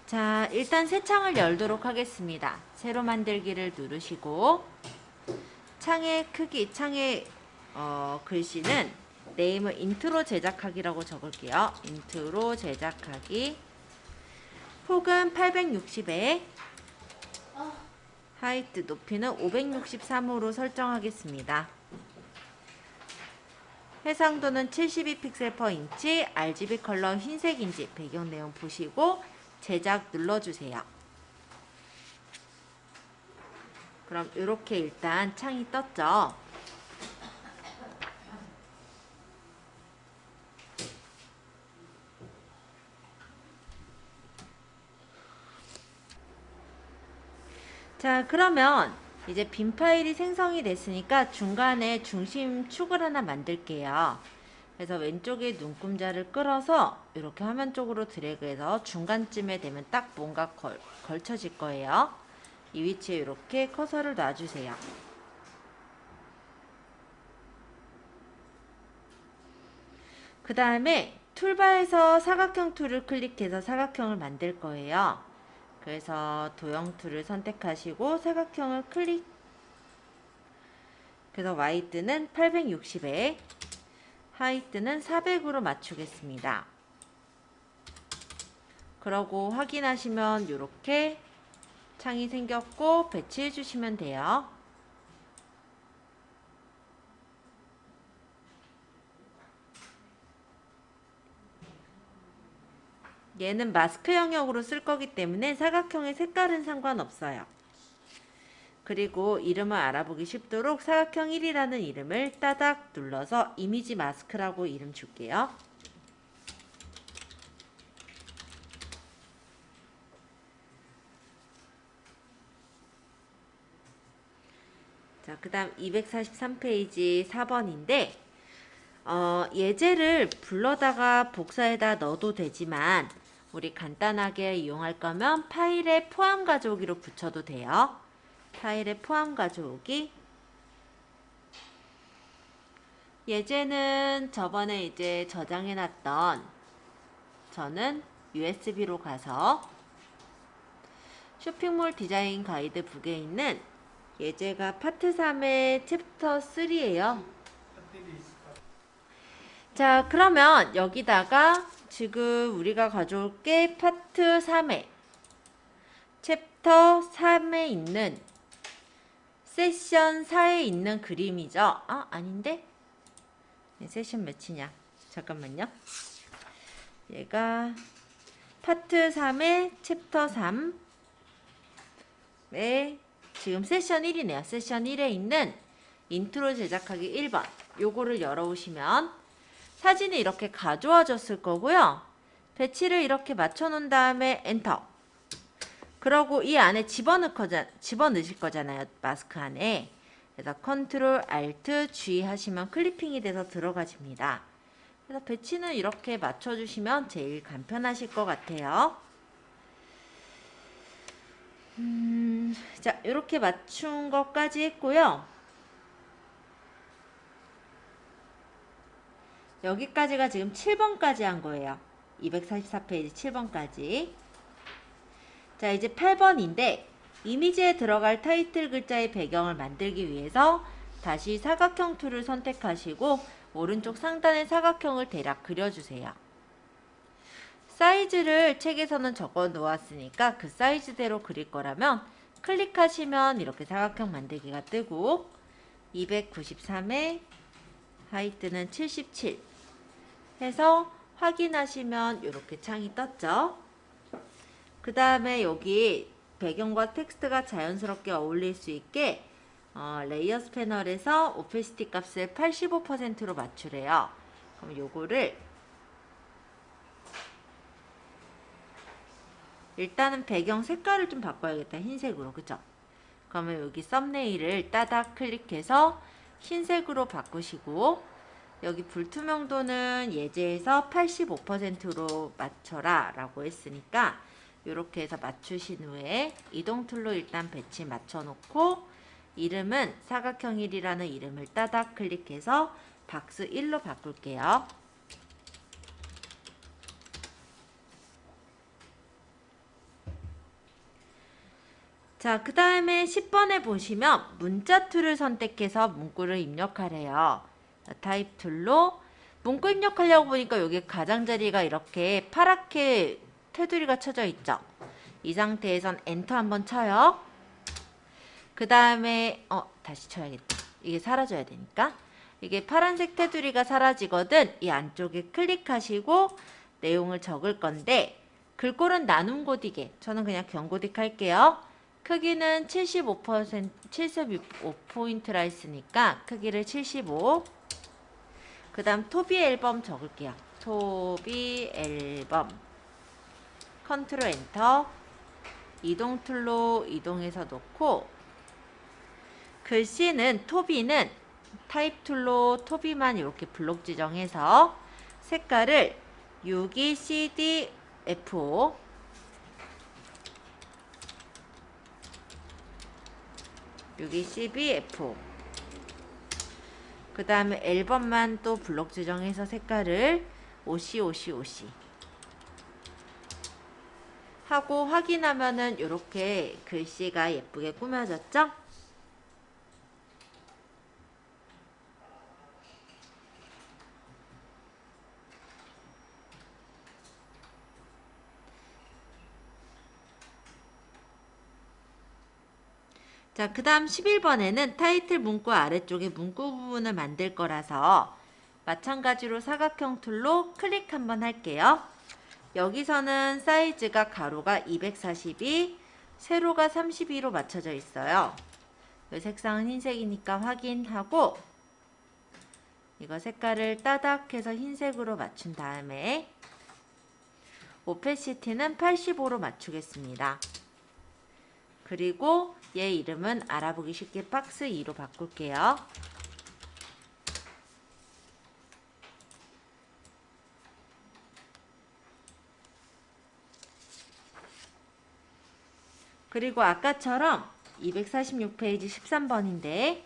자, 일단 새 창을 열도록 하겠습니다. 새로 만들기를 누르시고 창의 크기, 창의 글씨는 네임을 인트로 제작하기라고 적을게요. 인트로 제작하기. 폭은 860에 하이트 높이는 563으로 설정하겠습니다. 해상도는 72픽셀/인치, RGB 컬러 흰색인지 배경 내용 보시고 제작 눌러주세요. 그럼 이렇게 일단 창이 떴죠. 자, 그러면 이제 빈 파일이 생성이 됐으니까 중간에 중심축을 하나 만들게요. 그래서 왼쪽에 눈금자를 끌어서 이렇게 화면 쪽으로 드래그해서 중간쯤에 되면 딱 뭔가 걸쳐질 거예요. 이 위치에 이렇게 커서를 놔주세요. 그 다음에 툴바에서 사각형 툴을 클릭해서 사각형을 만들 거예요. 그래서 도형 툴을 선택하시고 사각형을 클릭. 그래서 와이드는 860에 하이트는 400으로 맞추겠습니다. 그러고 확인하시면 이렇게 창이 생겼고 배치해 주시면 돼요. 얘는 마스크 영역으로 쓸 거기 때문에 사각형의 색깔은 상관없어요. 그리고 이름을 알아보기 쉽도록 사각형 1이라는 이름을 따닥 눌러서 이미지 마스크라고 이름 줄게요. 자, 그 다음 243페이지 4번인데 예제를 불러다가 복사에다 넣어도 되지만 우리 간단하게 이용할 거면 파일에 포함 가져오기로 붙여도 돼요. 파일에 포함 가져오기. 예제는 저번에 이제 저장해 놨던 저는 USB로 가서 쇼핑몰 디자인 가이드 북에 있는 예제가 파트 3의 챕터 3예요. 자, 그러면 여기다가 지금 우리가 가져올 게 파트 3의 챕터 3에 있는 세션 4에 있는 그림이죠. 아닌데? 세션 몇이냐? 잠깐만요. 얘가 파트 3의 챕터 3에 지금 세션 1이네요. 세션 1에 있는 인트로 제작하기 1번. 요거를 열어오시면 사진이 이렇게 가져와졌을 거고요. 배치를 이렇게 맞춰놓은 다음에 엔터. 그러고 이 안에 집어넣으실 거잖아요. 마스크 안에. 그래서 컨트롤 알트 G 하시면 클리핑이 돼서 들어가집니다. 그래서 배치는 이렇게 맞춰주시면 제일 간편하실 것 같아요. 자, 이렇게 맞춘 것까지 했고요. 여기까지가 지금 7번까지 한 거예요. 244페이지 7번까지. 자, 이제 8번인데 이미지에 들어갈 타이틀 글자의 배경을 만들기 위해서 다시 사각형 툴을 선택하시고 오른쪽 상단의 사각형을 대략 그려주세요. 사이즈를 책에서는 적어 놓았으니까 그 사이즈대로 그릴 거라면 클릭하시면 이렇게 사각형 만들기가 뜨고 293에 하이트는 77 해서 확인하시면 이렇게 창이 떴죠. 그 다음에 여기 배경과 텍스트가 자연스럽게 어울릴 수 있게 레이어스 패널에서 오페시티 값을 85%로 맞추래요. 그럼 요거를 일단은 배경 색깔을 좀 바꿔야겠다. 흰색으로. 그죠? 그러면 여기 썸네일을 따닥 클릭해서 흰색으로 바꾸시고 여기 불투명도는 예제에서 85%로 맞춰라 라고 했으니까 이렇게 해서 맞추신 후에 이동 툴로 일단 배치 맞춰놓고 이름은 사각형 1이라는 이름을 따닥 클릭해서 박스 1로 바꿀게요. 자, 그 다음에 10번에 보시면 문자 툴을 선택해서 문구를 입력하래요. 자, 타입 툴로 문구 입력하려고 보니까 여기 가장자리가 이렇게 파랗게 테두리가 쳐져 있죠. 이 상태에선 엔터 한번 쳐요. 그 다음에 다시 쳐야겠다. 이게 사라져야 되니까. 이게 파란색 테두리가 사라지거든. 이 안쪽에 클릭하시고 내용을 적을 건데 글꼴은 나눔 고딕에 저는 그냥 경고딕 할게요. 크기는 75포인트라 했으니까 크기를 75. 그 다음 토비 앨범 적을게요. 토비 앨범. 컨트롤 엔터. 이동 툴로 이동해서 놓고 글씨는 토비는 타입 툴로 토비만 이렇게 블록 지정해서 색깔을 62CDFO CBFO 그 다음에 앨범만 또 블록 지정해서 색깔을 OC 하고 확인하면은 이렇게 글씨가 예쁘게 꾸며졌죠? 자, 그 다음 11번에는 타이틀 문구 아래쪽에 문구 부분을 만들 거라서 마찬가지로 사각형 툴로 클릭 한번 할게요. 여기서는 사이즈가 가로가 242, 세로가 32로 맞춰져 있어요. 색상은 흰색이니까 확인하고 이거 색깔을 따닥해서 흰색으로 맞춘 다음에 오페시티는 85로 맞추겠습니다. 그리고 얘 이름은 알아보기 쉽게 박스 2로 바꿀게요. 그리고 아까처럼 246페이지 13번인데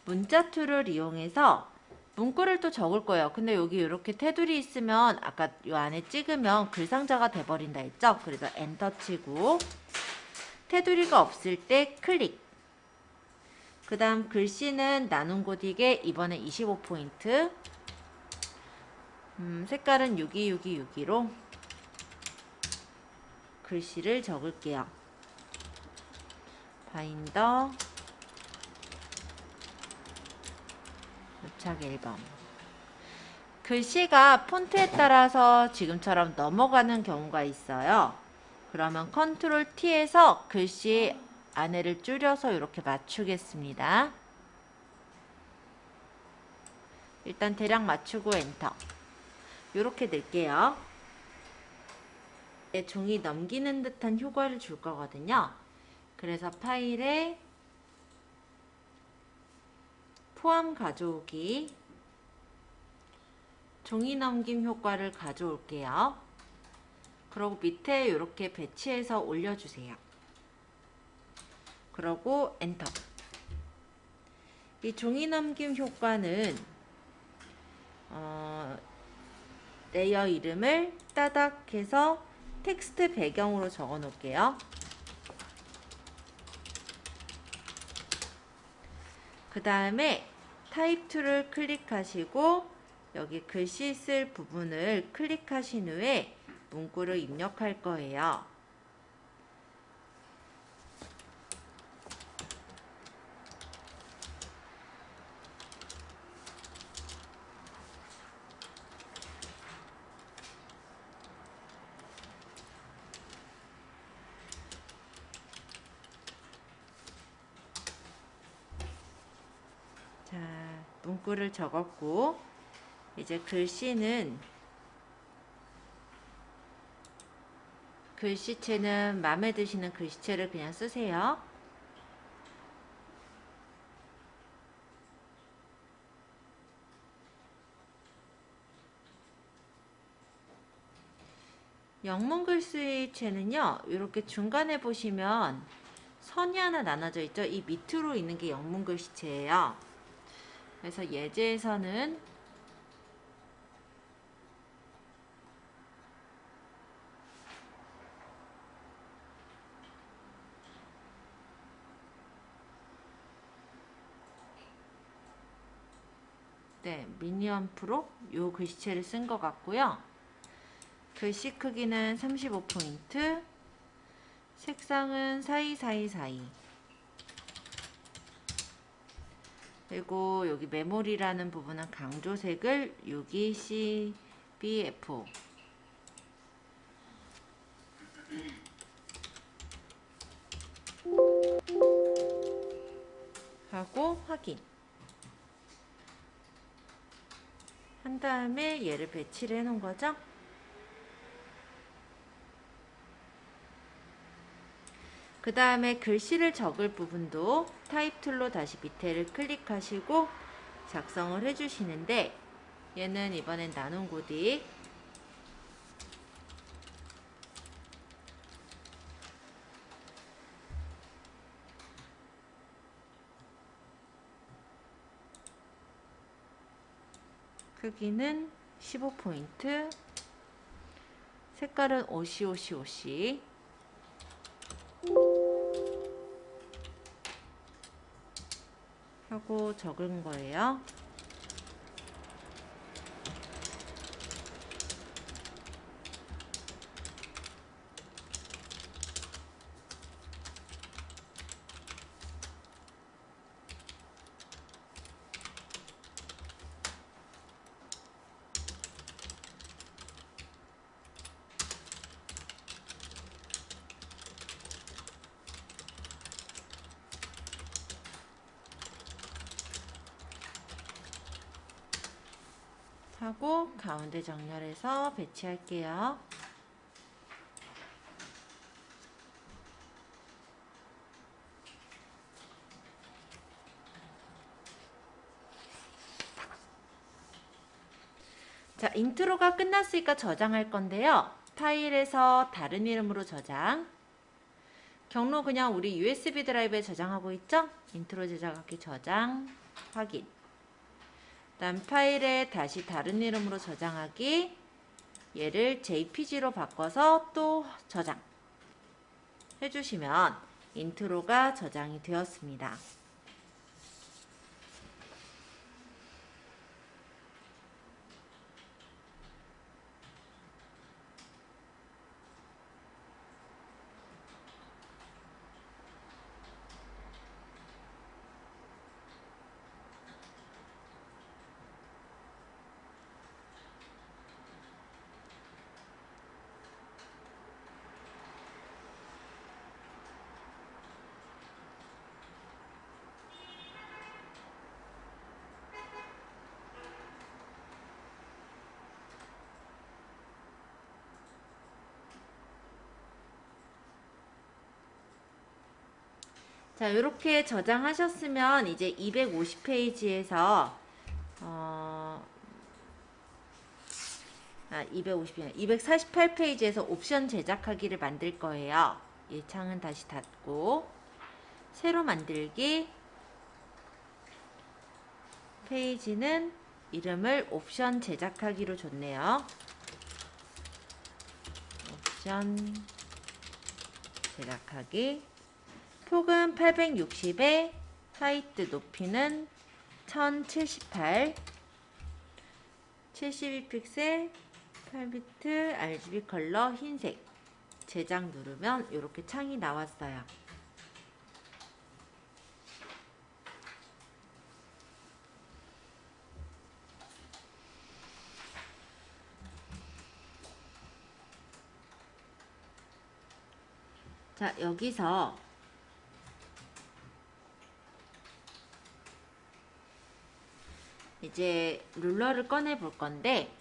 문자 툴을 이용해서 문구를 또 적을 거예요. 근데 여기 이렇게 테두리 있으면 아까 이 안에 찍으면 글상자가 돼버린다 했죠? 그래서 엔터 치고 테두리가 없을 때 클릭. 그 다음 글씨는 나눔 고딕에 이번에 25포인트. 색깔은 626262로 글씨를 적을게요. 바인더 요착 앨범. 글씨가 폰트에 따라서 지금처럼 넘어가는 경우가 있어요. 그러면 컨트롤 T에서 글씨 안에를 줄여서 이렇게 맞추겠습니다. 일단 대략 맞추고 엔터. 이렇게 넣을게요. 종이 넘기는 듯한 효과를 줄 거거든요. 그래서 파일에 포함 가져오기 종이 넘김 효과를 가져올게요. 그리고 밑에 이렇게 배치해서 올려주세요. 그리고 엔터. 이 종이 넘김 효과는 레이어 이름을 따닥 해서 텍스트 배경으로 적어 놓을게요. 그 다음에 타입 툴을 클릭하시고 여기 글씨 쓸 부분을 클릭하신 후에 문구를 입력할 거예요. 자, 문구를 적었고 이제 글씨체는 마음에 드시는 글씨체를 그냥 쓰세요. 영문 글씨체는요, 이렇게 중간에 보시면 선이 하나 나눠져 있죠. 이 밑으로 있는 게 영문 글씨체예요. 그래서 예제에서는 네, 미니언 프로 요 글씨체를 쓴 것 같고요. 글씨 크기는 35포인트, 색상은 사이사이사이. 그리고 여기 메모리라는 부분은 강조색을 62CBF 하고 확인 한 다음에 얘를 배치를 해 놓은 거죠. 그 다음에 글씨를 적을 부분도 타입 툴로 다시 밑에를 클릭하시고 작성을 해주시는데, 얘는 이번엔 나눔 고딕 크기는 15포인트, 색깔은 오시오시오시 하고 적은 거예요. 하고 가운데 정렬해서 배치할게요. 자, 인트로가 끝났으니까 저장할 건데요. 파일에서 다른 이름으로 저장. 경로 그냥 우리 USB 드라이브에 저장하고 있죠? 인트로 제작하기 저장, 확인. 다음 파일에 다시 다른 이름으로 저장하기, 얘를 JPG로 바꿔서 또 저장 해주시면 인트로가 저장이 되었습니다. 자, 이렇게 저장하셨으면 이제 250페이지에서 248페이지에서 옵션 제작하기를 만들 거예요. 이 창은 다시 닫고 새로 만들기, 페이지는 이름을 옵션 제작하기로 줬네요. 옵션 제작하기, 폭은 860에 하이트 높이는 1078, 72픽셀 8비트 RGB 컬러 흰색. 제작 누르면 이렇게 창이 나왔어요. 자, 여기서 이제 룰러를 꺼내 볼 건데,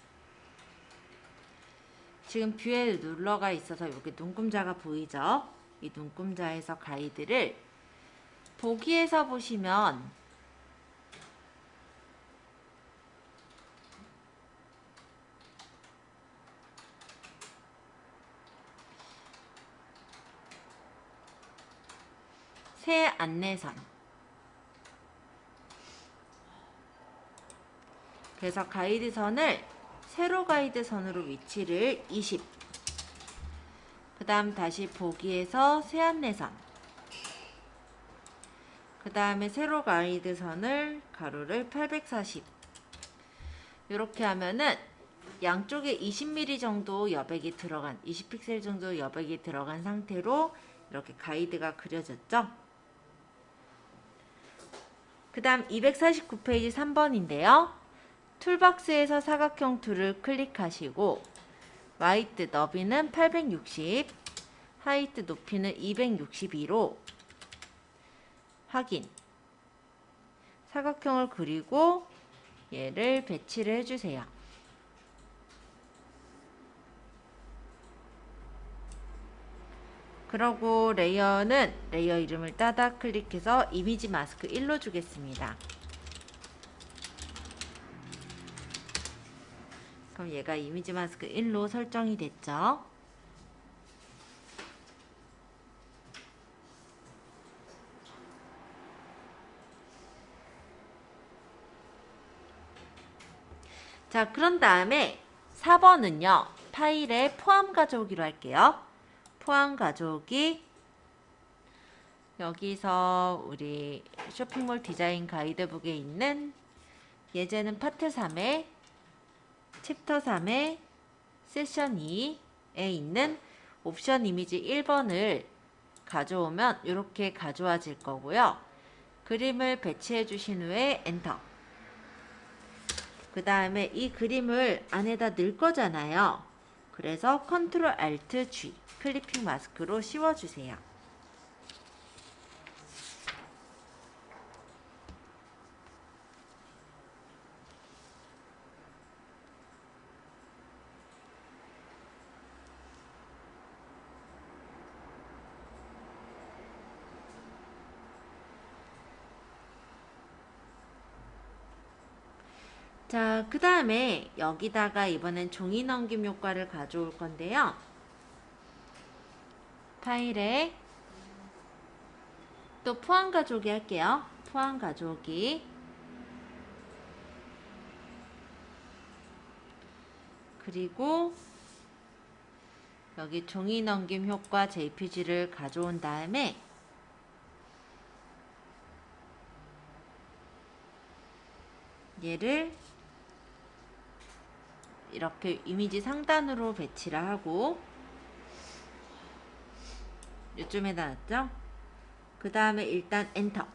지금 뷰에 룰러가 있어서 여기 눈금자가 보이죠? 이 눈금자에서 가이드를 보기에서 보시면 새 안내선, 그래서 가이드선을 세로 가이드선으로 위치를 20, 그 다음 다시 보기에서 새 안내선, 그 다음에 세로 가이드선을 가로를 840, 이렇게 하면은 양쪽에 20mm 정도 여백이 들어간 20픽셀 정도 여백이 들어간 상태로 이렇게 가이드가 그려졌죠. 그 다음 249페이지 3번인데요. 툴박스에서 사각형 툴을 클릭하시고 와이드 너비는 860, 하이트 높이는 262로 확인. 사각형을 그리고 얘를 배치를 해주세요. 그러고 레이어는 레이어 이름을 따다 클릭해서 이미지 마스크 1로 주겠습니다. 그럼 얘가 이미지 마스크 1로 설정이 됐죠. 자, 그런 다음에 4번은요. 파일에 포함 가져오기로 할게요. 포함 가져오기. 여기서 우리 쇼핑몰 디자인 가이드북에 있는 예제는 파트 3에 챕터 3에 세션 2에 있는 옵션 이미지 1번을 가져오면 이렇게 가져와질 거고요. 그림을 배치해 주신 후에 엔터. 그 다음에 이 그림을 안에다 넣을 거잖아요. 그래서 컨트롤 알트 G 클리핑 마스크로 씌워주세요. 자, 그 다음에 여기다가 이번엔 종이 넘김 효과를 가져올 건데요. 파일에 또 포함 가져오기 할게요. 포함 가져오기. 그리고 여기 종이 넘김 효과 JPG를 가져온 다음에 얘를 이렇게 이미지 상단으로 배치를 하고 요쯤에다 놨죠? 그 다음에 일단 엔터.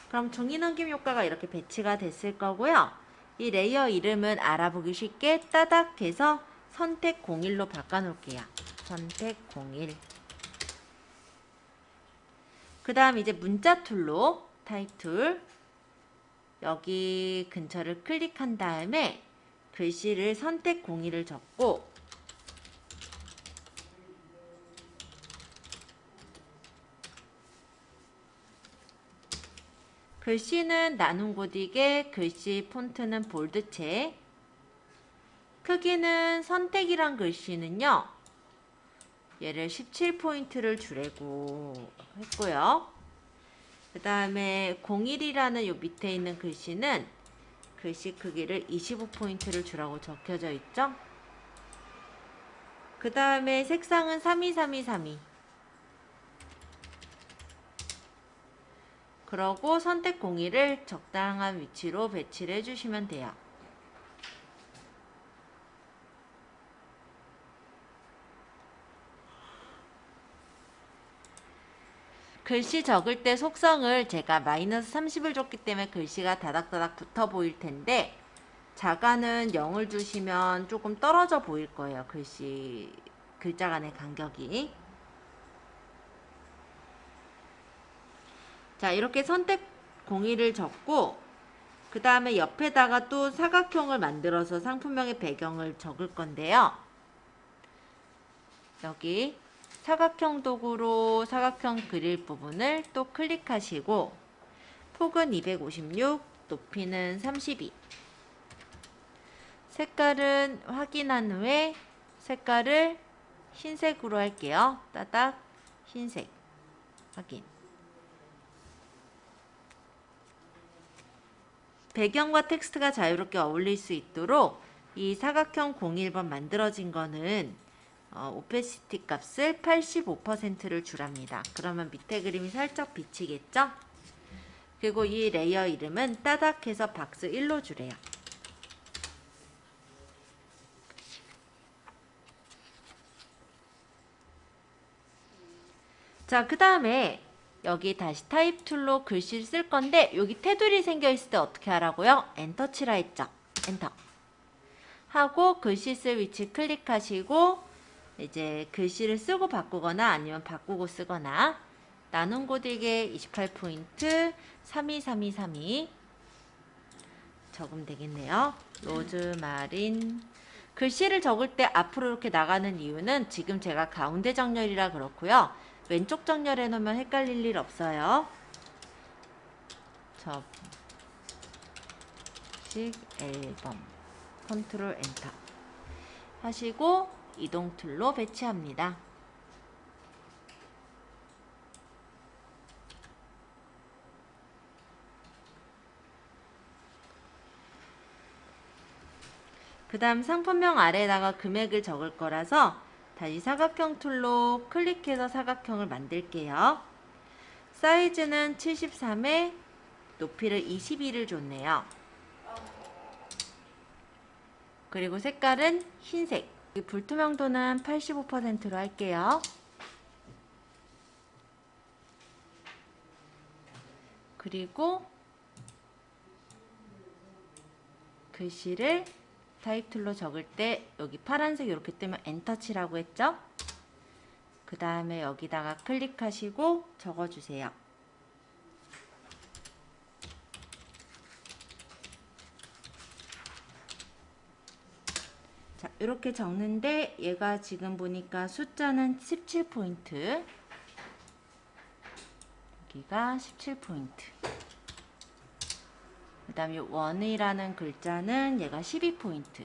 그럼 종이 넘김 효과가 이렇게 배치가 됐을 거고요. 이 레이어 이름은 알아보기 쉽게 따닥 해서 선택 01로 바꿔 놓을게요. 선택 01. 그 다음 이제 문자 툴로 타입툴 여기 근처를 클릭한 다음에 글씨를 선택 01을 적고 글씨는 나눔 고딕에 글씨 폰트는 볼드체 크기는 선택이란 글씨는요 얘를 17포인트를 주려고 했고요. 그 다음에 01이라는 요 밑에 있는 글씨는 글씨 크기를 25포인트를 주라고 적혀져 있죠. 그 다음에 색상은 323232 그러고 선택 01을 적당한 위치로 배치를 해주시면 돼요. 글씨 적을 때 속성을 제가 마이너스 30을 줬기 때문에 글씨가 다닥다닥 붙어 보일 텐데 자가는 0을 주시면 조금 떨어져 보일 거예요. 글자 간의 간격이. 자, 이렇게 선택 01을 적고 그 다음에 옆에다가 또 사각형을 만들어서 상품명의 배경을 적을 건데요. 여기 사각형 도구로 사각형 그릴 부분을 또 클릭하시고 폭은 256, 높이는 32. 색깔은 확인한 후에 색깔을 흰색으로 할게요. 따닥 흰색 확인. 배경과 텍스트가 자유롭게 어울릴 수 있도록 이 사각형 01번 만들어진 거는 오페시티 값을 85%를 주랍니다. 그러면 밑에 그림이 살짝 비치겠죠? 그리고 이 레이어 이름은 따닥해서 박스 1로 주래요. 자, 그 다음에 여기 다시 타입 툴로 글씨를 쓸 건데 여기 테두리 생겨 있을 때 어떻게 하라고요? 엔터 치라 했죠. 엔터 하고 글씨 쓸 위치 클릭하시고 이제 글씨를 쓰고 바꾸거나 아니면 바꾸고 쓰거나 나눈 고딕에 28포인트 323232 적으면 되겠네요. 로즈마린 글씨를 적을 때 앞으로 이렇게 나가는 이유는 지금 제가 가운데 정렬이라 그렇고요. 왼쪽 정렬해 놓으면 헷갈릴 일 없어요. 접식 앨범 컨트롤 엔터 하시고 이동 툴로 배치합니다. 그 다음 상품명 아래에다가 금액을 적을 거라서 다시 사각형 툴로 클릭해서 사각형을 만들게요. 사이즈는 73에 높이를 22를 줬네요. 그리고 색깔은 흰색. 불투명도는 85%로 할게요. 그리고 글씨를 타입 툴로 적을 때 여기 파란색 이렇게 뜨면 엔터 치라고 했죠? 그 다음에 여기다가 클릭하시고 적어주세요. 자, 이렇게 적는데 얘가 지금 보니까 숫자는 17포인트. 여기가 17포인트. 그 다음에 원이라는 글자는 얘가 12포인트.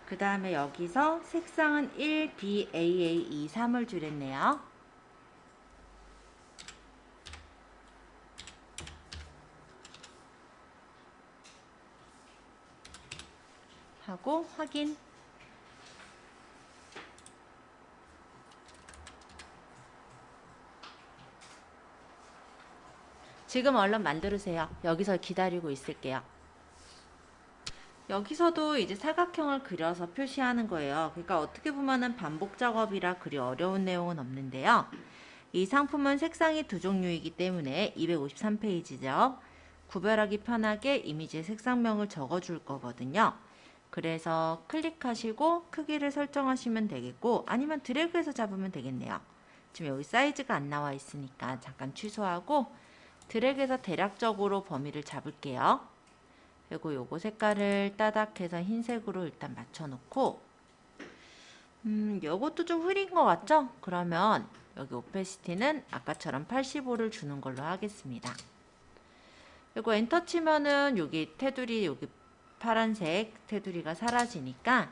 그 다음에 여기서 색상은 1, B, AA, 2, 3을 줄였네요. 하고 확인. 지금 얼른 만들으세요. 여기서 기다리고 있을게요. 여기서도 이제 사각형을 그려서 표시하는 거예요. 그러니까 어떻게 보면은 반복 작업이라 그리 어려운 내용은 없는데요. 이 상품은 색상이 두 종류이기 때문에 253페이지죠. 구별하기 편하게 이미지의 색상명을 적어줄 거거든요. 그래서 클릭하시고 크기를 설정하시면 되겠고 아니면 드래그해서 잡으면 되겠네요. 지금 여기 사이즈가 안 나와 있으니까 잠깐 취소하고 드래그해서 대략적으로 범위를 잡을게요. 그리고 요거 색깔을 따닥해서 흰색으로 일단 맞춰놓고 요것도 좀 흐린 것 같죠? 그러면 여기 오페시티는 아까처럼 85를 주는 걸로 하겠습니다. 그리고 엔터 치면은 여기 테두리 여기 파란색 테두리가 사라지니까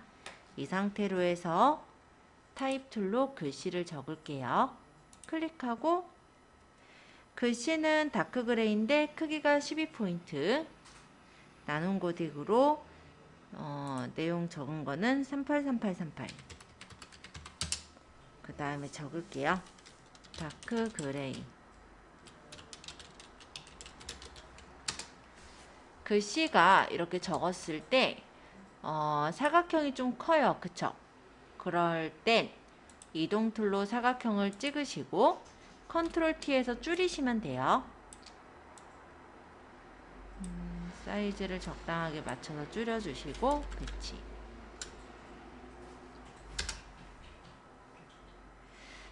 이 상태로 해서 타입 툴로 글씨를 적을게요. 클릭하고 글씨는 다크 그레이인데 크기가 12포인트. 나눈 고딕으로 내용 적은 거는 383838. 그 다음에 적을게요. 다크 그레이. 글씨가 이렇게 적었을 때 사각형이 좀 커요. 그쵸? 그럴 땐 이동 툴로 사각형을 찍으시고 컨트롤 T에서 줄이시면 돼요. 사이즈를 적당하게 맞춰서 줄여주시고 배치.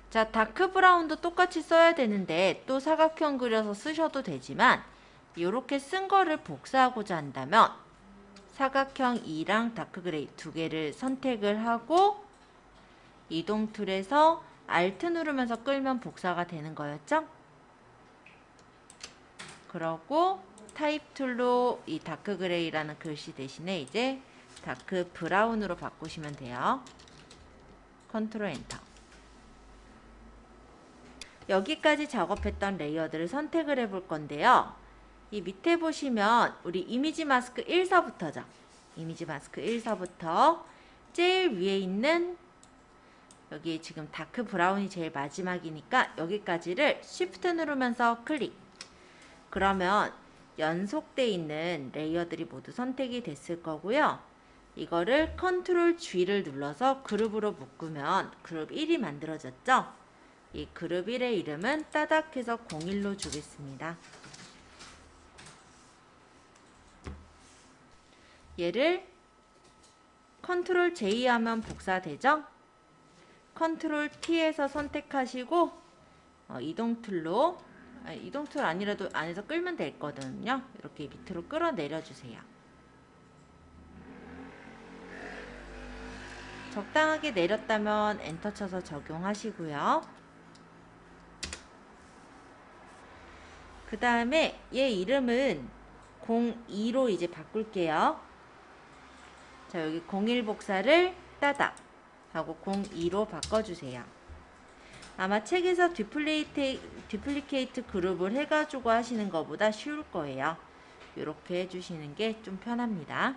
자, 다크 브라운도 똑같이 써야 되는데 또 사각형 그려서 쓰셔도 되지만 이렇게 쓴 거를 복사하고자 한다면 사각형 2랑 다크 그레이 두 개를 선택을 하고 이동 툴에서 Alt 누르면서 끌면 복사가 되는 거였죠? 그러고 타입 툴로 이 다크 그레이라는 글씨 대신에 이제 다크 브라운으로 바꾸시면 돼요. 컨트롤 엔터. 여기까지 작업했던 레이어들을 선택을 해볼 건데요. 이 밑에 보시면 우리 이미지 마스크 1서부터죠. 이미지 마스크 1서부터 제일 위에 있는 여기 지금 다크 브라운이 제일 마지막이니까 여기까지를 Shift 누르면서 클릭. 그러면 연속돼 있는 레이어들이 모두 선택이 됐을 거고요. 이거를 컨트롤 G를 눌러서 그룹으로 묶으면 그룹 1이 만들어졌죠? 이 그룹 1의 이름은 따닥해서 01로 주겠습니다. 얘를 컨트롤 J 하면 복사되죠? 컨트롤 T에서 선택하시고 이동 툴로 이동 툴 아니라도 안에서 끌면 되거든요. 이렇게 밑으로 끌어내려 주세요. 적당하게 내렸다면 엔터 쳐서 적용하시고요. 그 다음에 얘 이름은 02로 이제 바꿀게요. 자, 여기 01 복사를 따닥 하고 02로 바꿔주세요. 아마 책에서 디플리케이트 그룹을 해가지고 하시는 것보다 쉬울 거예요. 이렇게 해주시는 게 좀 편합니다.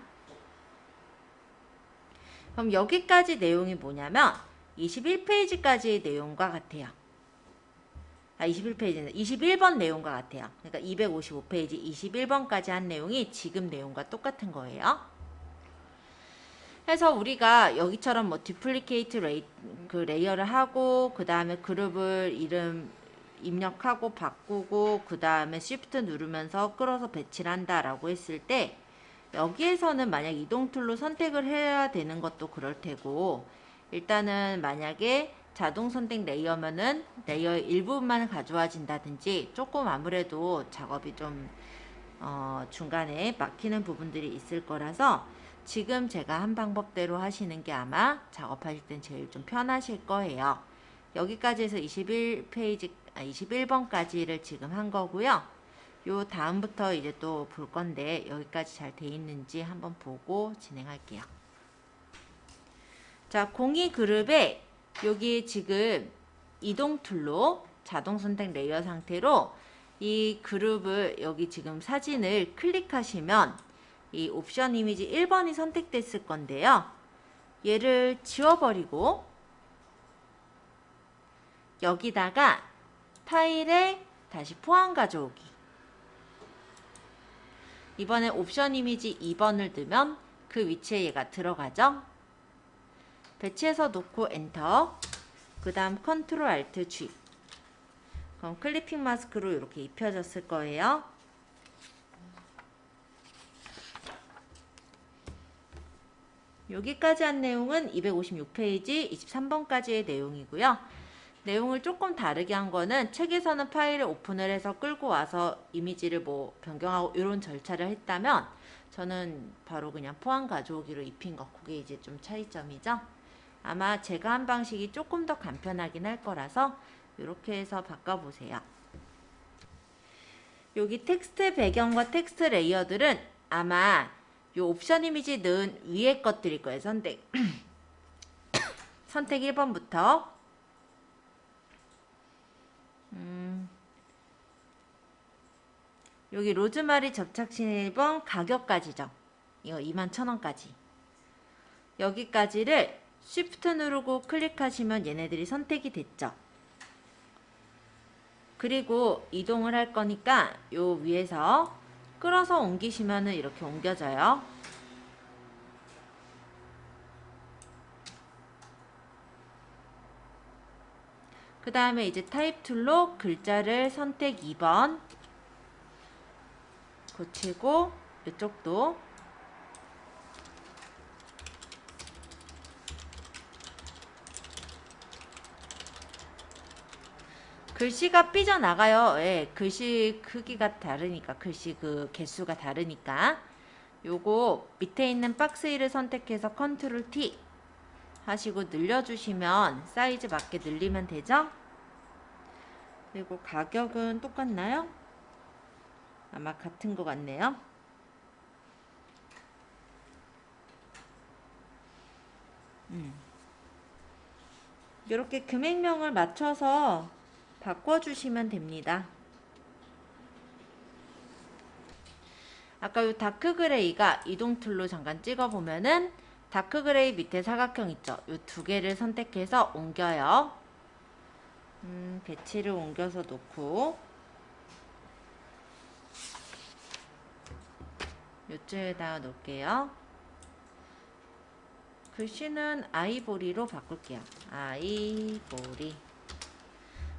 그럼 여기까지 내용이 뭐냐면 21페이지까지의 내용과 같아요. 21페이지는 21번 내용과 같아요. 그러니까 255페이지 21번까지 한 내용이 지금 내용과 똑같은 거예요. 그래서 우리가 여기처럼 뭐 디플리케이트 레이어를 하고 그 다음에 그룹을 이름 입력하고 바꾸고 그 다음에 Shift 누르면서 끌어서 배치를 한다라고 했을 때 여기에서는 만약 이동 툴로 선택을 해야 되는 것도 그럴 테고 일단은 만약에 자동 선택 레이어면은 레이어의 일부분만 가져와진다든지 조금 아무래도 작업이 좀 중간에 막히는 부분들이 있을 거라서 지금 제가 한 방법대로 하시는 게 아마 작업하실 땐 제일 좀 편하실 거예요. 여기까지 해서 21번까지를 지금 한 거고요. 요 다음부터 이제 또 볼 건데 여기까지 잘 돼 있는지 한번 보고 진행할게요. 자, 02 그룹에 여기 지금 이동 툴로 자동 선택 레이어 상태로 이 그룹을 여기 지금 사진을 클릭하시면 이 옵션 이미지 1번이 선택됐을 건데요. 얘를 지워버리고 여기다가 파일에 다시 포함 가져오기. 이번에 옵션 이미지 2번을 넣으면 그 위치에 얘가 들어가죠. 배치해서 놓고 엔터. 그 다음 컨트롤 알트 G. 그럼 클리핑 마스크로 이렇게 입혀졌을 거예요. 여기까지 한 내용은 256페이지 23번까지의 내용이고요. 내용을 조금 다르게 한 거는 책에서는 파일을 오픈을 해서 끌고 와서 이미지를 뭐 변경하고 이런 절차를 했다면 저는 바로 그냥 포함 가져오기로 입힌 거. 그게 이제 좀 차이점이죠. 아마 제가 한 방식이 조금 더 간편하긴 할 거라서 이렇게 해서 바꿔보세요. 여기 텍스트 배경과 텍스트 레이어들은 아마 이 옵션 이미지 넣은 위에 것들일 거예요. 선택 1번부터 여기 로즈마리 접착신 1번 가격까지죠. 이거 21,000원까지. 여기까지를 Shift 누르고 클릭하시면 얘네들이 선택이 됐죠. 그리고 이동을 할 거니까 요 위에서 끌어서 옮기시면은 이렇게 옮겨져요. 그 다음에 이제 타입 툴로 글자를 선택 2번 고치고 이쪽도 글씨가 삐져나가요. 예, 글씨 크기가 다르니까 글씨 그 개수가 다르니까 요거 밑에 있는 박스 1을 선택해서 컨트롤 T 하시고 늘려주시면 사이즈 맞게 늘리면 되죠. 그리고 가격은 똑같나요? 아마 같은 것 같네요. 이렇게 금액명을 맞춰서 바꿔주시면 됩니다. 아까 이 다크 그레이가 이동 툴로 잠깐 찍어보면은 다크 그레이 밑에 사각형 있죠? 이 두 개를 선택해서 옮겨요. 배치를 옮겨서 놓고 이쪽에다가 놓을게요. 글씨는 아이보리로 바꿀게요. 아이보리.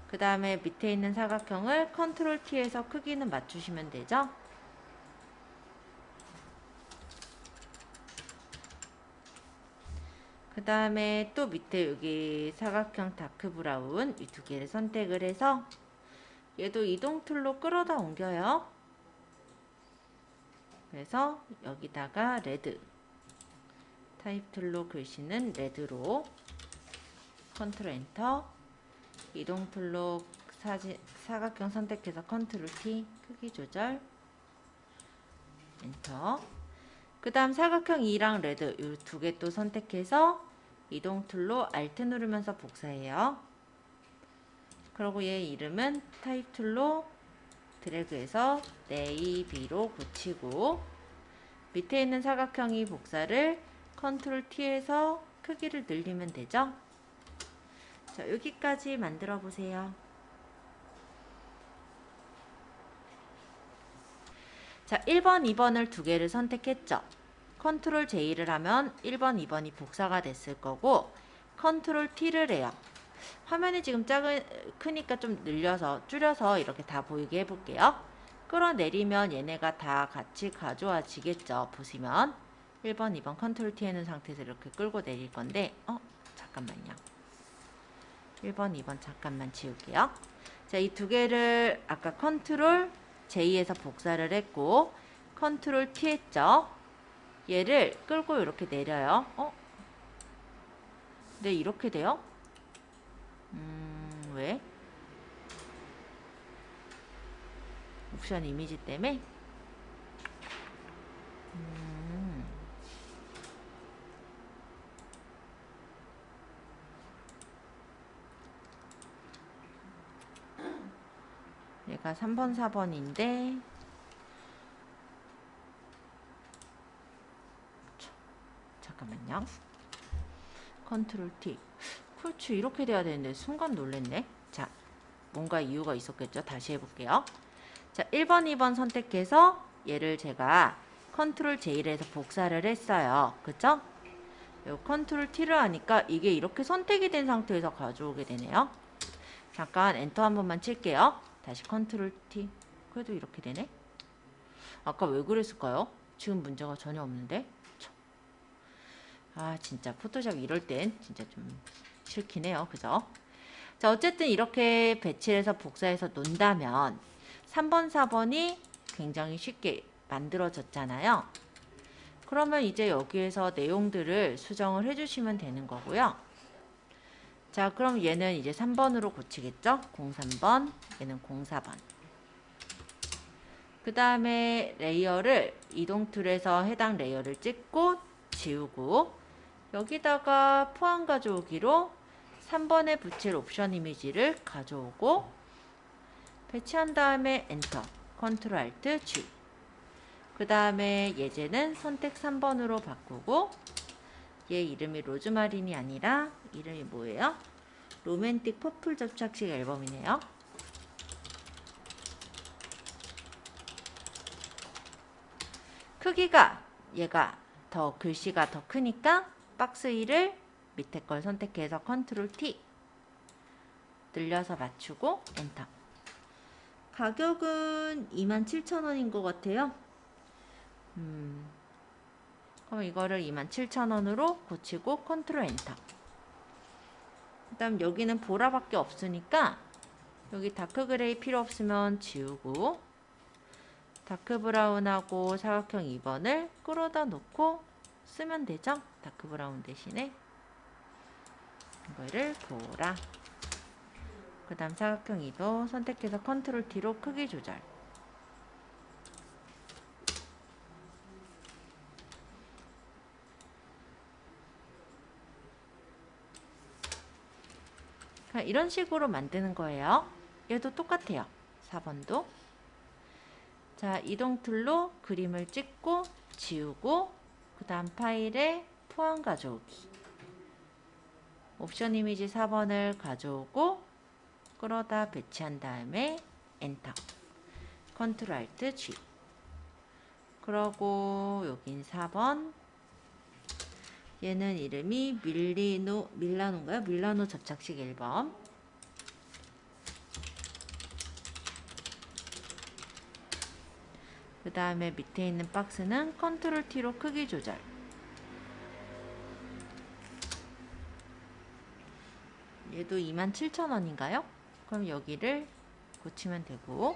그 다음에 밑에 있는 사각형을 컨트롤 T에서 크기는 맞추시면 되죠. 그 다음에 또 밑에 여기 사각형 다크 브라운 이 두 개를 선택을 해서 얘도 이동 툴로 끌어다 옮겨요. 그래서 여기다가 레드 타입 툴로 글씨는 레드로 컨트롤 엔터 이동 툴로 사각형 선택해서 컨트롤 T 크기 조절 엔터 그 다음 사각형 2랑 레드 이 두 개 또 선택해서 이동 툴로 Alt 누르면서 복사해요. 그리고 얘 이름은 타입 툴로 드래그해서 네이비로 고치고 밑에 있는 사각형이 복사를 컨트롤 T에서 크기를 늘리면 되죠. 자, 여기까지 만들어 보세요. 자, 1번, 2번을 두 개를 선택했죠. 컨트롤 J를 하면 1번, 2번이 복사가 됐을 거고 컨트롤 T를 해요. 화면이 지금 크니까 좀 늘려서 줄여서 이렇게 다 보이게 해볼게요. 끌어내리면 얘네가 다 같이 가져와지겠죠. 보시면 1번, 2번 컨트롤 T 해놓은 상태에서 이렇게 끌고 내릴 건데 잠깐만요. 1번, 2번 잠깐만 지울게요. 자, 이 두 개를 아까 컨트롤 J에서 복사를 했고 컨트롤 T 했죠. 얘를 끌고 이렇게 내려요. 네, 이렇게 돼요? 왜? 옵션 이미지 때문에? 얘가 3번, 4번인데 잠깐만요. 컨트롤 T. 그렇지, 이렇게 돼야 되는데 순간 놀랬네. 자, 뭔가 이유가 있었겠죠. 다시 해볼게요. 자, 1번, 2번 선택해서 얘를 제가 컨트롤 J를 해서 복사를 했어요. 그쵸? 컨트롤 T를 하니까 이게 이렇게 선택이 된 상태에서 가져오게 되네요. 잠깐 엔터 한 번만 칠게요. 다시 컨트롤 T. 그래도 이렇게 되네. 아까 왜 그랬을까요? 지금 문제가 전혀 없는데. 진짜 포토샵 이럴 땐 진짜 좀 싫긴 해요. 그죠? 자, 어쨌든 이렇게 배치해서 복사해서 놓는다면 3번, 4번이 굉장히 쉽게 만들어졌잖아요. 그러면 이제 여기에서 내용들을 수정을 해주시면 되는 거고요. 자, 그럼 얘는 이제 3번으로 고치겠죠? 03번, 얘는 04번. 그 다음에 레이어를 이동 툴에서 해당 레이어를 찍고 지우고 여기다가 포함 가져오기로 3번에 붙일 옵션 이미지를 가져오고 배치한 다음에 엔터, 컨트롤 알트 G. 그 다음에 예제는 선택 3번으로 바꾸고 얘 이름이 로즈마린이 아니라 이름이 뭐예요? 로맨틱 퍼플 접착식 앨범이네요. 크기가 얘가 더 글씨가 더 크니까 박스 1을 밑에 걸 선택해서 컨트롤 T 늘려서 맞추고 엔터. 가격은 27,000원인 것 같아요. 그럼 이거를 27,000원으로 고치고 컨트롤 엔터. 그 다음 여기는 보라밖에 없으니까 여기 다크 그레이 필요 없으면 지우고 다크 브라운하고 사각형 2번을 끌어다 놓고 쓰면 되죠. 다크 브라운 대신에 이거를 보라. 그 다음 사각형 2도 선택해서 컨트롤 T로 크기 조절. 이런 식으로 만드는 거예요. 얘도 똑같아요. 4번도. 자, 이동 툴로 그림을 찍고 지우고 그 다음 파일에 포함 가져오기. 옵션 이미지 4번을 가져오고 끌어다 배치한 다음에 엔터. 컨트롤 알트 G. 그러고 여긴 4번. 얘는 이름이 밀라노인가요? 밀라노 접착식 앨범. 그 다음에 밑에 있는 박스는 컨트롤 T로 크기 조절. 얘도 27,000원인가요? 그럼 여기를 고치면 되고,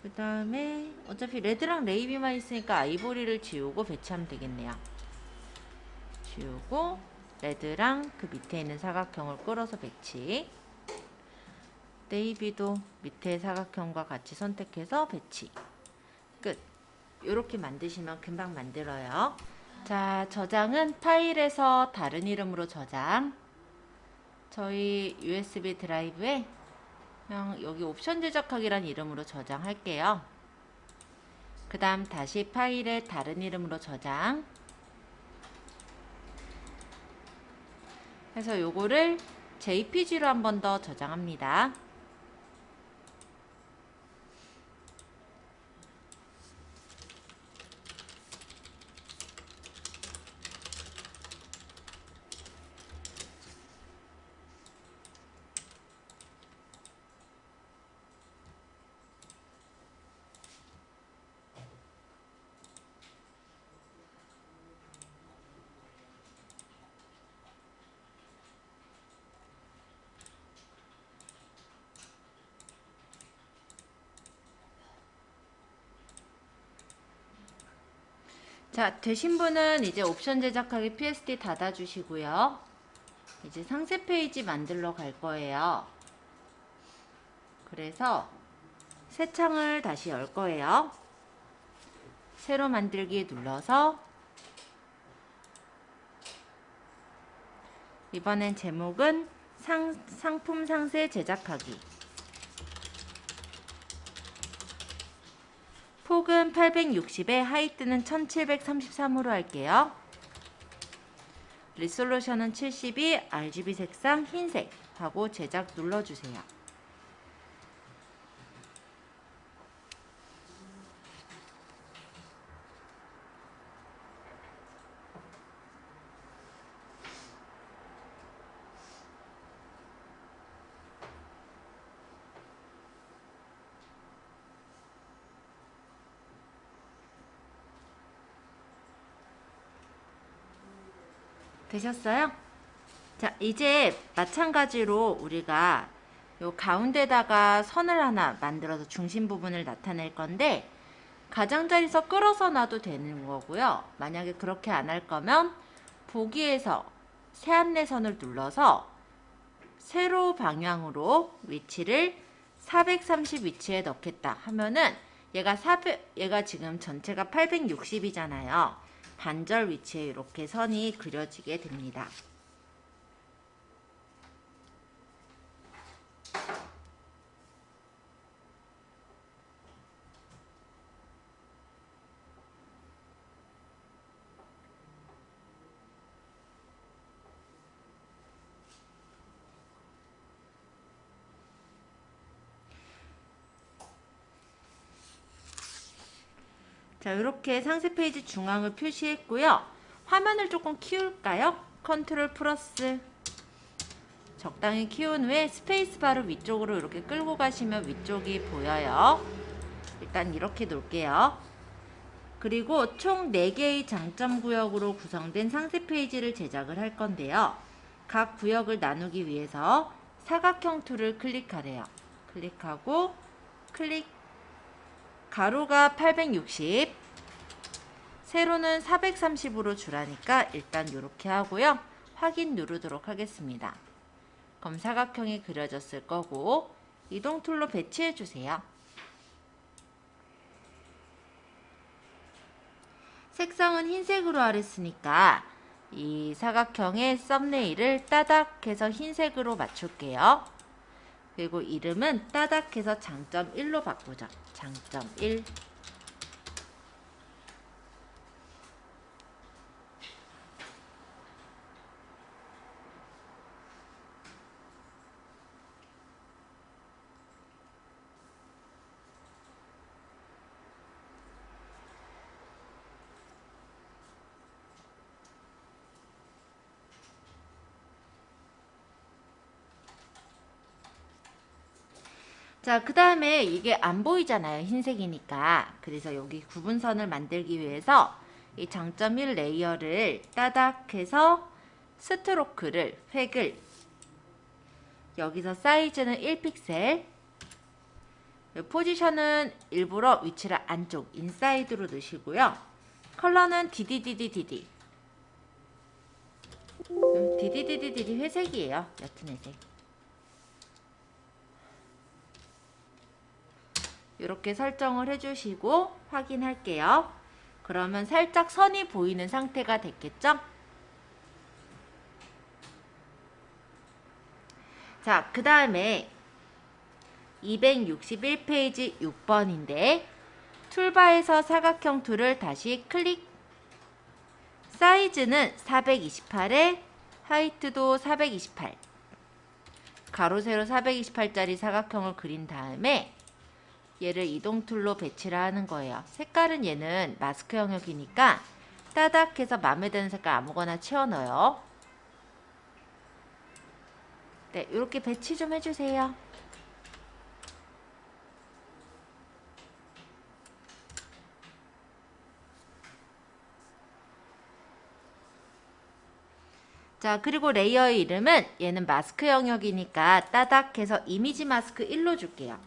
그 다음에 어차피 레드랑 네이비만 있으니까 아이보리를 지우고 배치하면 되겠네요. 지우고 레드랑 그 밑에 있는 사각형을 끌어서 배치. 네이비도 밑에 사각형과 같이 선택해서 배치. 끝. 이렇게 만드시면 금방 만들어요. 자, 저장은 파일에서 다른 이름으로 저장. 저희 USB 드라이브에 그냥 여기 옵션 제작하기란 이름으로 저장할게요. 그 다음 다시 파일에 다른 이름으로 저장. 해서 요거를 JPG로 한 번 더 저장합니다. 자, 되신 분은 이제 옵션 제작하기 PSD 닫아주시고요. 이제 상세 페이지 만들러 갈 거예요. 그래서 새 창을 다시 열 거예요. 새로 만들기 눌러서 이번엔 제목은 상품 상세 제작하기. 폭은 860에 하이트는 1733으로 할게요. 리솔루션은 72, RGB 색상 흰색 하고 제작 눌러주세요. 되셨어요? 자, 이제 마찬가지로 우리가 요 가운데다가 선을 하나 만들어서 중심 부분을 나타낼 건데 가장자리에서 끌어서 놔도 되는 거고요. 만약에 그렇게 안 할 거면 보기에서 새 안내선을 눌러서 세로 방향으로 위치를 430 위치에 넣겠다 하면은 얘가 지금 전체가 860이잖아요. 반절 위치에 이렇게 선이 그려지게 됩니다. 자, 이렇게 상세 페이지 중앙을 표시했고요. 화면을 조금 키울까요? 컨트롤 플러스 적당히 키운 후에 스페이스바로 위쪽으로 이렇게 끌고 가시면 위쪽이 보여요. 일단 이렇게 놓을게요. 그리고 총 4개의 장점 구역으로 구성된 상세 페이지를 제작을 할 건데요. 각 구역을 나누기 위해서 사각형 툴을 클릭하래요. 클릭하고 가로가 860, 세로는 430으로 주라니까 일단 이렇게 하고요. 확인 누르도록 하겠습니다. 그럼 사각형이 그려졌을 거고 이동 툴로 배치해 주세요. 색상은 흰색으로 하랬으니까 이 사각형의 썸네일을 따닥해서 흰색으로 맞출게요. 그리고 이름은 따닥해서 장점 1로 바꾸죠. 장점 1. 자, 그 다음에 이게 안 보이잖아요. 흰색이니까. 그래서 여기 구분선을 만들기 위해서 이 장점 1 레이어를 따닥 해서 스트로크를, 획을 여기서 사이즈는 1픽셀, 포지션은 일부러 위치를 안쪽, 인사이드로 넣으시고요. 컬러는 디디디디디디. 디디디디디디 회색이에요. 옅은 회색. 이렇게 설정을 해주시고 확인할게요. 그러면 살짝 선이 보이는 상태가 됐겠죠? 자, 그 다음에 261페이지 6번인데 툴바에서 사각형 툴을 다시 클릭. 사이즈는 428에 하이트도 428. 가로 세로 428짜리 사각형을 그린 다음에 얘를 이동 툴로 배치를 하는 거예요. 색깔은 얘는 마스크 영역이니까 따닥 해서 마음에 드는 색깔 아무거나 채워 넣어요. 네, 이렇게 배치 좀 해주세요. 자, 그리고 레이어의 이름은 얘는 마스크 영역이니까 따닥 해서 이미지 마스크 1로 줄게요.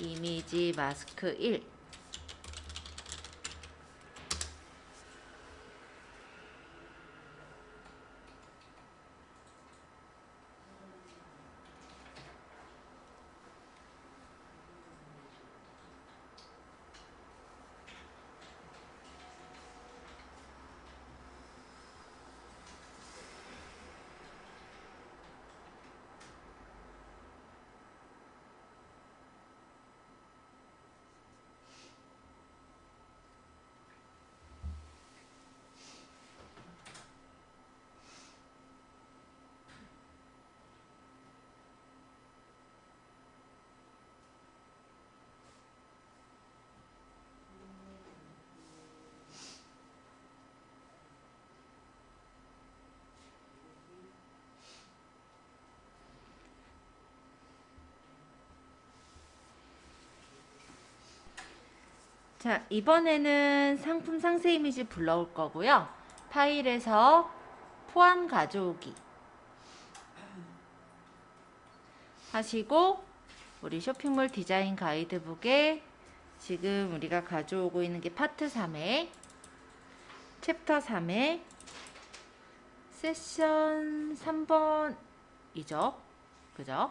이미지 마스크 1. 자, 이번에는 상품 상세 이미지 불러올 거고요. 파일에서 포함 가져오기 하시고 우리 쇼핑몰 디자인 가이드북에 지금 우리가 가져오고 있는 게 파트 3회 챕터 3회 세션 3번이죠. 그죠?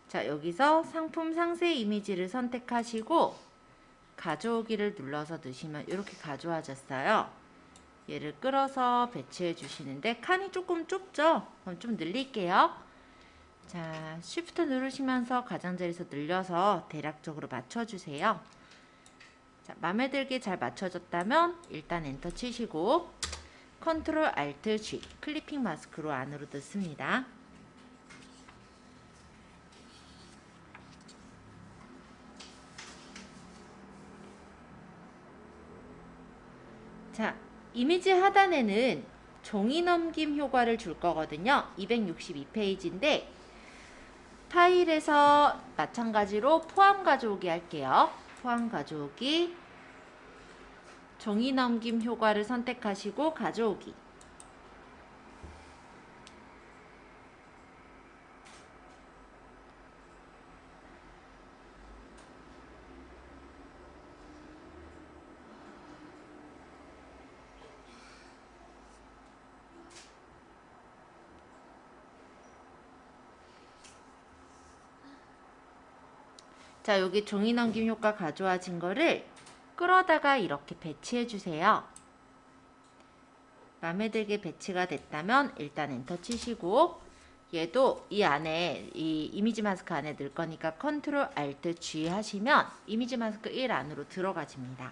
자, 여기서 상품 상세 이미지를 선택하시고 가져오기를 눌러서 넣으시면 이렇게 가져와졌어요. 얘를 끌어서 배치해 주시는데 칸이 조금 좁죠? 그럼 좀 늘릴게요. 자, 쉬프트 누르시면서 가장자리에서 늘려서 대략적으로 맞춰주세요. 자, 마음에 들게 잘 맞춰졌다면 일단 엔터 치시고 컨트롤 알트 G 클리핑 마스크로 안으로 넣습니다. 자, 이미지 하단에는 종이 넘김 효과를 줄 거거든요. 262페이지인데 파일에서 마찬가지로 포함 가져오기 할게요. 포함 가져오기 종이 넘김 효과를 선택하시고 가져오기. 자, 여기 종이 넘김 효과 가져와진 거를 끌어다가 이렇게 배치해 주세요. 마음에 들게 배치가 됐다면 일단 엔터 치시고 얘도 이 안에 이 이미지 마스크 안에 넣을 거니까 컨트롤 알트 G 하시면 이미지 마스크 1 안으로 들어가집니다.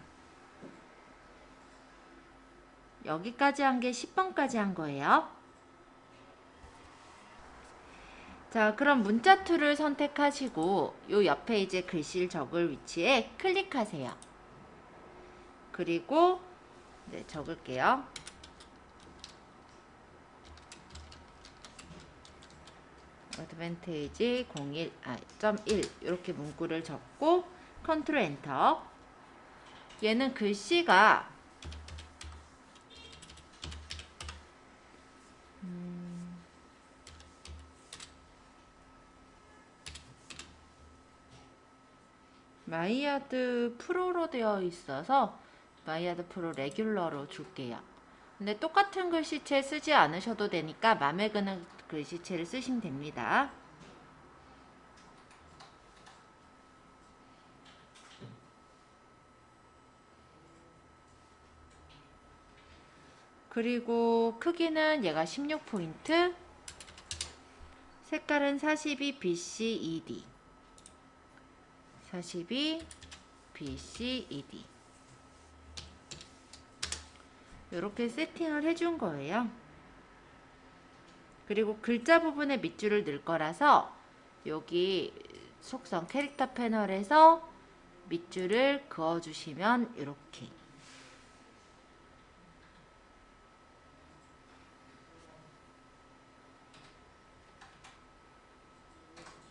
여기까지 한 게 10번까지 한 거예요. 자, 그럼 문자 툴을 선택하시고 요 옆에 이제 글씨를 적을 위치에 클릭하세요. 그리고 네, 적을게요. 어드밴테이지 0.1 이렇게 문구를 적고 컨트롤 엔터. 얘는 글씨가 마이야드 프로로 되어 있어서 마이야드 프로 레귤러로 줄게요. 근데 똑같은 글씨체 쓰지 않으셔도 되니까 맘에 드는 글씨체를 쓰시면 됩니다. 그리고 크기는 얘가 16포인트, 색깔은 42 BCED, 42 BCED 이렇게 세팅을 해준 거예요. 그리고 글자 부분에 밑줄을 넣을 거라서 여기 속성 캐릭터 패널에서 밑줄을 그어주시면 이렇게.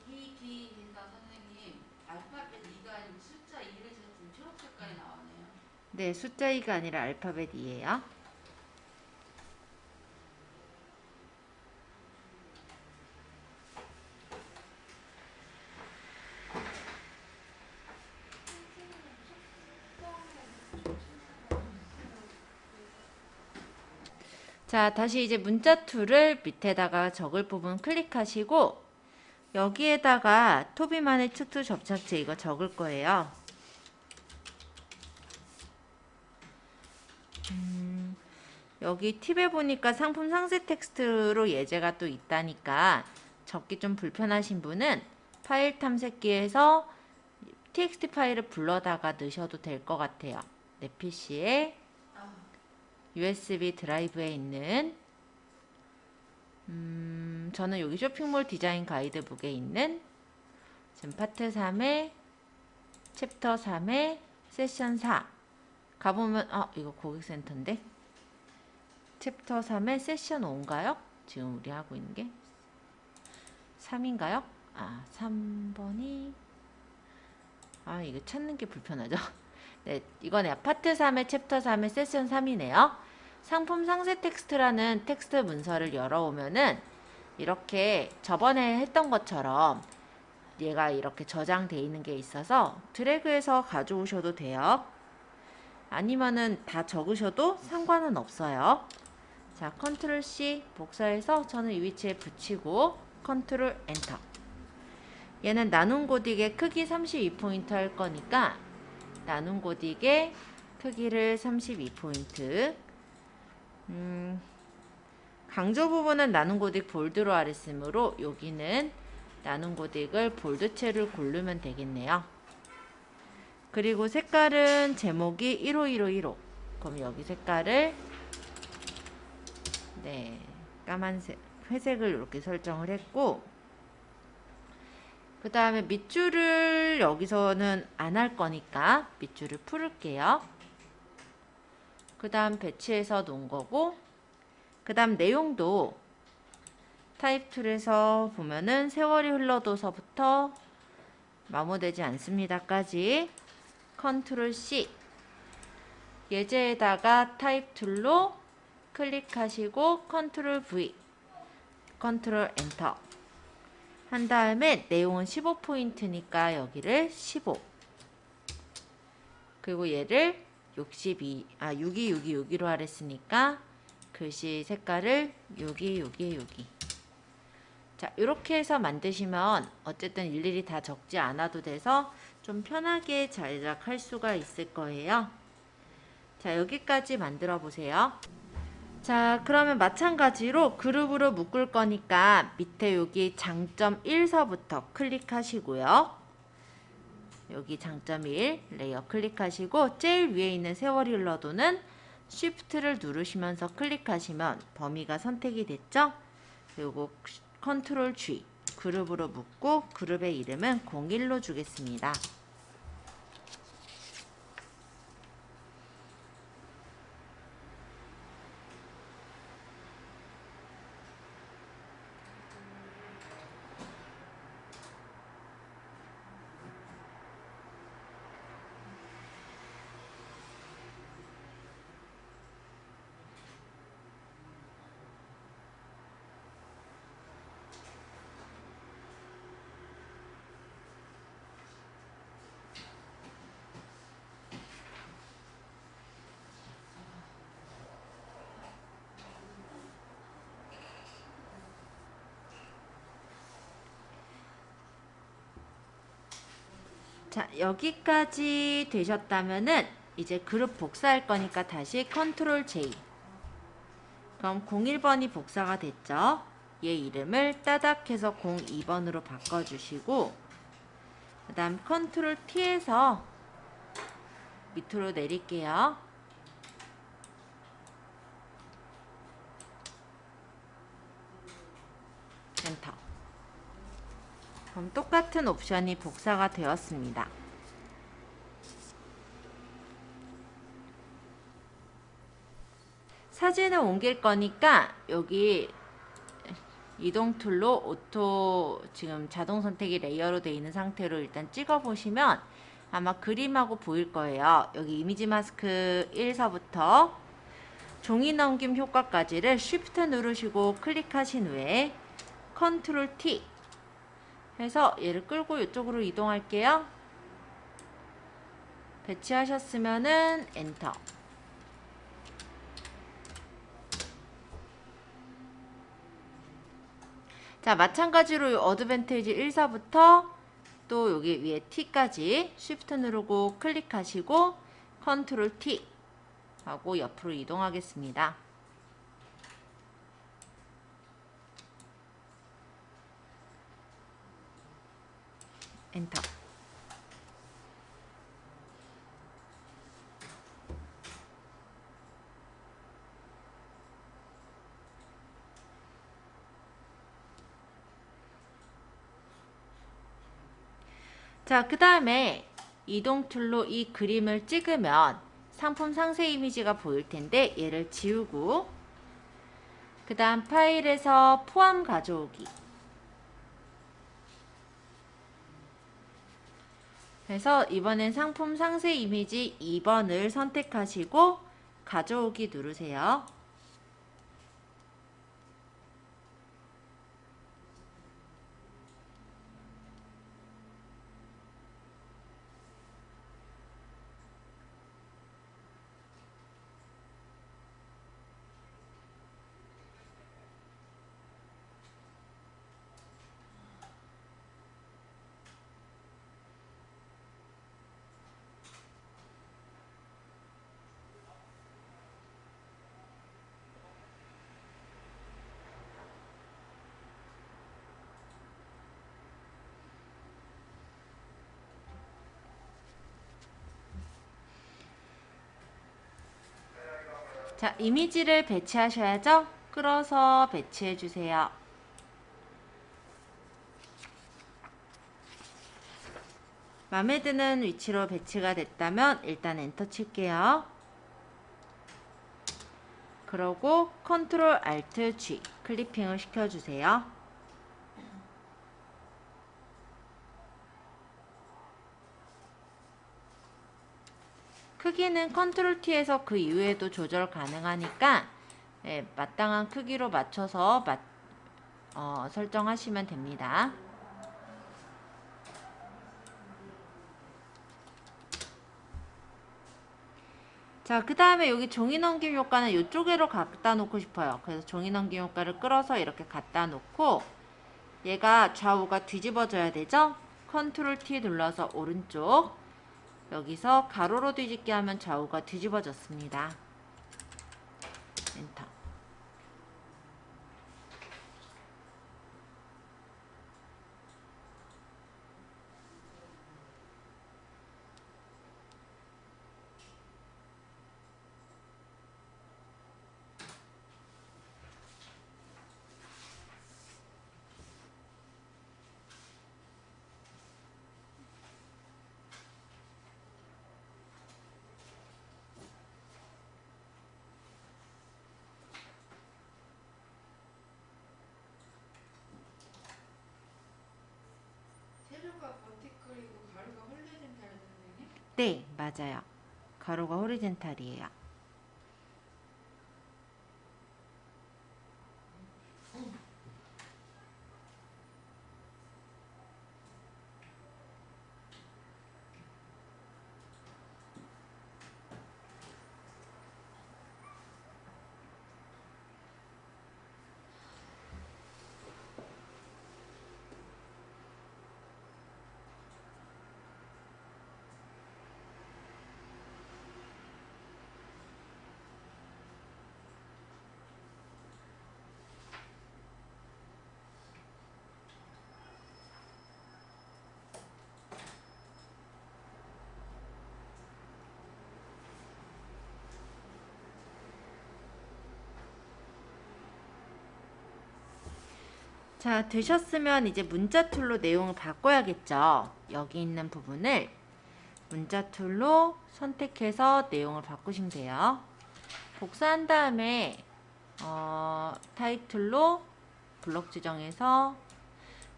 이 뒤에서 선생님 알파벳 2가 아니고 숫자 2를 지금 초록 색깔이 나오네요. 네, 숫자 2가 아니라 알파벳 2예요. 자, 다시 이제 문자 툴을 밑에다가 적을 부분 클릭하시고 여기에다가 토비만의 투투 접착제 이거 적을 거예요. 여기 팁에 보니까 상품 상세 텍스트로 예제가 또 있다니까 적기 좀 불편하신 분은 파일 탐색기에서 txt 파일을 불러다가 넣으셔도 될 것 같아요. 내 PC에 USB 드라이브에 있는 저는 여기 쇼핑몰 디자인 가이드북에 있는 지금 파트 3의 챕터 3의 세션 4 가보면 이거 고객센터인데 챕터 3의 세션 5인가요? 지금 우리 하고 있는 게 3인가요? 3번이 이거 찾는 게 불편하죠? 네, 이거네요. 파트 3의 챕터 3의 세션 3이네요. 상품 상세 텍스트라는 텍스트 문서를 열어오면은 이렇게 저번에 했던 것처럼 얘가 이렇게 저장되어 있는 게 있어서 드래그해서 가져오셔도 돼요. 아니면은 다 적으셔도 상관은 없어요. 자, 컨트롤 C 복사해서 저는 이 위치에 붙이고 컨트롤 엔터. 얘는 나눔 고딕의 크기 32포인트 할 거니까 나눔 고딕의 크기를 32포인트. 강조 부분은 나눔 고딕 볼드로 하랬으므로 여기는 나눔 고딕을 볼드체를 고르면 되겠네요. 그리고 색깔은 제목이 151515. 그럼 여기 색깔을 까만색, 회색을 이렇게 설정을 했고 그 다음에 밑줄을 여기서는 안 할 거니까 밑줄을 풀을게요. 그 다음 배치해서 놓은 거고 그 다음 내용도 타입 툴에서 보면은 세월이 흘러도서부터 마모되지 않습니다까지 컨트롤 C 예제에다가 타입 툴로 클릭하시고 컨트롤 V 컨트롤 엔터 한 다음에 내용은 15포인트니까 여기를 15 그리고 얘를 626262로 하랬으니까 글씨 색깔을 626262 자, 이렇게 해서 만드시면 어쨌든 일일이 다 적지 않아도 돼서 좀 편하게 제작할 수가 있을 거예요. 자, 여기까지 만들어 보세요. 자, 그러면 마찬가지로 그룹으로 묶을 거니까 밑에 여기 장점 1서부터 클릭하시고요. 여기 장점 1 레이어 클릭하시고 제일 위에 있는 세월이 흘러도는 Shift를 누르시면서 클릭하시면 범위가 선택이 됐죠? 그리고 컨트롤 G 그룹으로 묶고 그룹의 이름은 01로 주겠습니다. 자, 여기까지 되셨다면은 이제 그룹 복사할 거니까 다시 컨트롤 J. 그럼 01번이 복사가 됐죠? 얘 이름을 따닥 해서 02번으로 바꿔주시고 그 다음 컨트롤 T에서 밑으로 내릴게요. 엔터. 그럼 똑같은 옵션이 복사가 되었습니다. 사진을 옮길 거니까 여기 이동 툴로 오토 지금 자동 선택이 레이어로 되어 있는 상태로 일단 찍어 보시면 아마 그림하고 보일 거예요. 여기 이미지 마스크 1서부터 종이 넘김 효과까지를 Shift 누르시고 클릭하신 후에 컨트롤 T 해서 얘를 끌고 이쪽으로 이동할게요. 배치하셨으면은 엔터. 자, 마찬가지로 어드밴티지 1사부터 또 여기 위에 T까지 Shift 누르고 클릭하시고 컨트롤 T 하고 옆으로 이동하겠습니다. 엔터. 자, 그 다음에 이동 툴로 이 그림을 찍으면 상품 상세 이미지가 보일 텐데 얘를 지우고 그 다음 파일에서 포함 가져오기 그래서 이번엔 상품 상세 이미지 2번을 선택하시고 가져오기 누르세요. 자, 이미지를 배치하셔야죠. 끌어서 배치해 주세요. 마음에 드는 위치로 배치가 됐다면 일단 엔터 칠게요. 그러고 컨트롤 알트 G 클리핑을 시켜주세요. 크기는 컨트롤 T에서 그 이후에도 조절 가능하니까 마땅한 크기로 맞춰서 설정하시면 됩니다. 자, 그 다음에 여기 종이 넘김 효과는 이쪽으로 갖다 놓고 싶어요. 그래서 종이 넘김 효과를 끌어서 이렇게 갖다 놓고 얘가 좌우가 뒤집어져야 되죠? 컨트롤 T 눌러서 오른쪽 여기서 가로로 뒤집기 하면 좌우가 뒤집어졌습니다. 엔터. 세로가 버티컬이고 가로가 홀리젠탈 선생님? 네, 맞아요. 가로가 호리젠탈이에요. 자, 되셨으면 이제 문자 툴로 내용을 바꿔야겠죠. 여기 있는 부분을 문자 툴로 선택해서 내용을 바꾸시면 돼요. 복사한 다음에 타이틀로 블록 지정해서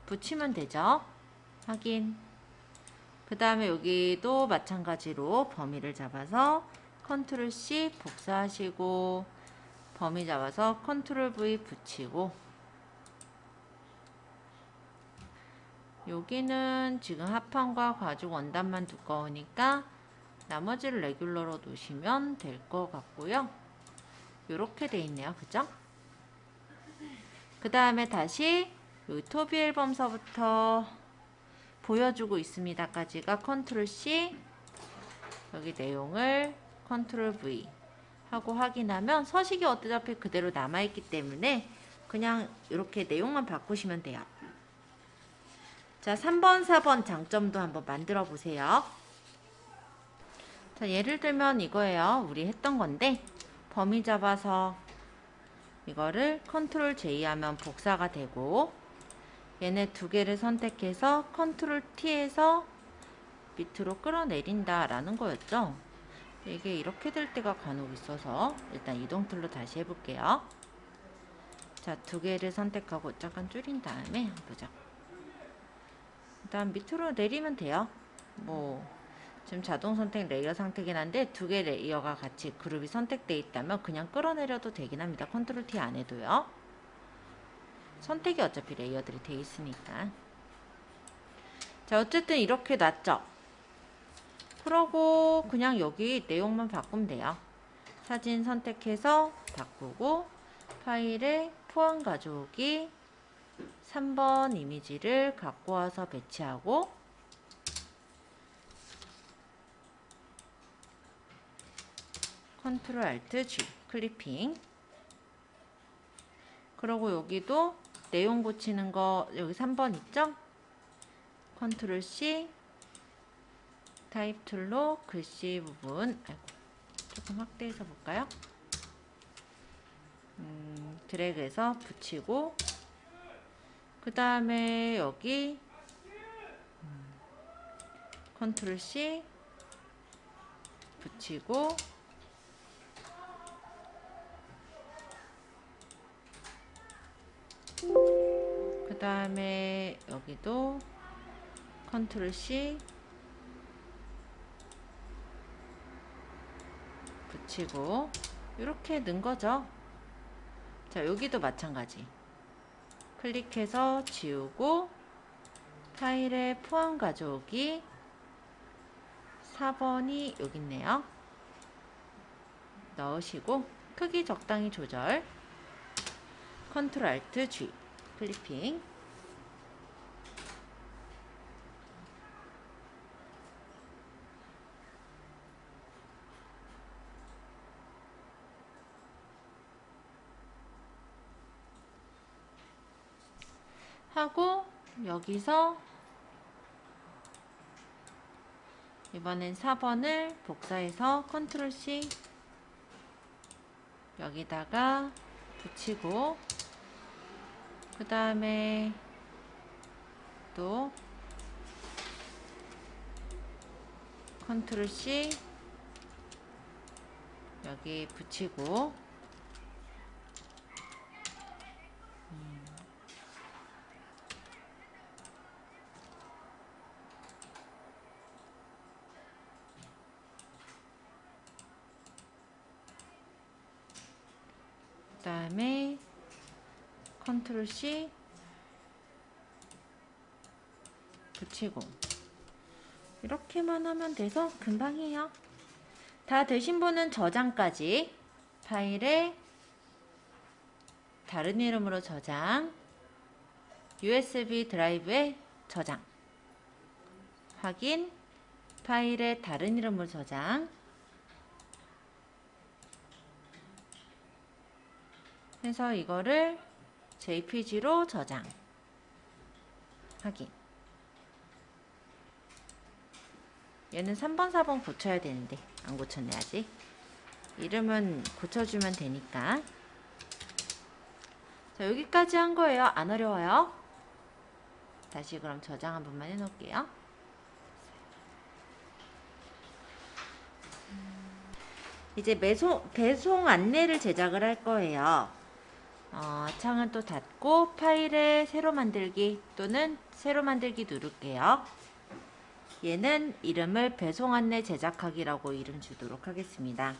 붙이면 되죠. 확인. 그 다음에 여기도 마찬가지로 범위를 잡아서 컨트롤 C 복사하시고 범위 잡아서 컨트롤 V 붙이고, 여기는 지금 합판과 가죽 원단만 두꺼우니까 나머지를 레귤러로 놓으시면 될 것 같고요. 이렇게 돼 있네요. 그죠? 그 다음에 다시 이 토비 앨범서부터 보여주고 있습니다까지가 컨트롤 C, 여기 내용을 컨트롤 V 하고 확인하면 서식이 어차피 그대로 남아있기 때문에 그냥 이렇게 내용만 바꾸시면 돼요. 자, 3번, 4번 장점도 한번 만들어 보세요. 자, 예를 들면 이거예요. 우리 했던 건데 범위 잡아서 이거를 컨트롤 J 하면 복사가 되고, 얘네 두 개를 선택해서 컨트롤 T에서 밑으로 끌어내린다 라는 거였죠. 이게 이렇게 될 때가 간혹 있어서 일단 이동 툴로 다시 해볼게요. 자, 두 개를 선택하고 잠깐 줄인 다음에 한번 보자. 일단 밑으로 내리면 돼요. 지금 자동 선택 레이어 상태긴 한데 두 개 레이어가 같이 그룹이 선택되어 있다면 그냥 끌어내려도 되긴 합니다. 컨트롤 T 안 해도요. 선택이 어차피 레이어들이 되어 있으니까. 자, 어쨌든 이렇게 놨죠. 그러고 그냥 여기 내용만 바꾸면 돼요. 사진 선택해서 바꾸고 파일에 포함 가져오기 3번 이미지를 갖고 와서 배치하고, 컨트롤 알트 G 클리핑. 그러고 여기도 내용 고치는 거 여기 3번 있죠? 컨트롤 C 타입 툴로 글씨 부분, 조금 확대해서 볼까요? 드래그해서 붙이고, 그 다음에 여기 컨트롤 C 붙이고, 그 다음에 여기도 컨트롤 C 붙이고 이렇게 넣은 거죠. 자, 여기도 마찬가지. 클릭해서 지우고 파일에 포함 가져오기 4번이 여기 있네요. 넣으시고 크기 적당히 조절, 컨트롤 알트 G 클리핑. 하고 여기서 이번엔 4번을 복사해서 컨트롤 C 여기다가 붙이고, 그 다음에 또 컨트롤 C 여기 붙이고, 그 다음에 컨트롤 C 붙이고, 이렇게만 하면 돼서 금방이에요. 다 되신 분은 저장까지, 파일에 다른 이름으로 저장, USB 드라이브에 저장, 확인, 파일에 다른 이름으로 저장 해서 이거를 JPG로 저장, 확인. 얘는 3번, 4번 고쳐야 되는데 안 고쳤네 아직. 이름은 고쳐주면 되니까. 자, 여기까지 한 거예요. 안 어려워요. 다시 그럼 저장 한 번만 해놓을게요. 이제 배송 안내를 제작을 할 거예요. 창은 또 닫고 파일에 새로 만들기 또는 새로 만들기 누를게요. 얘는 이름을 배송 안내 제작하기라고 이름 주도록 하겠습니다.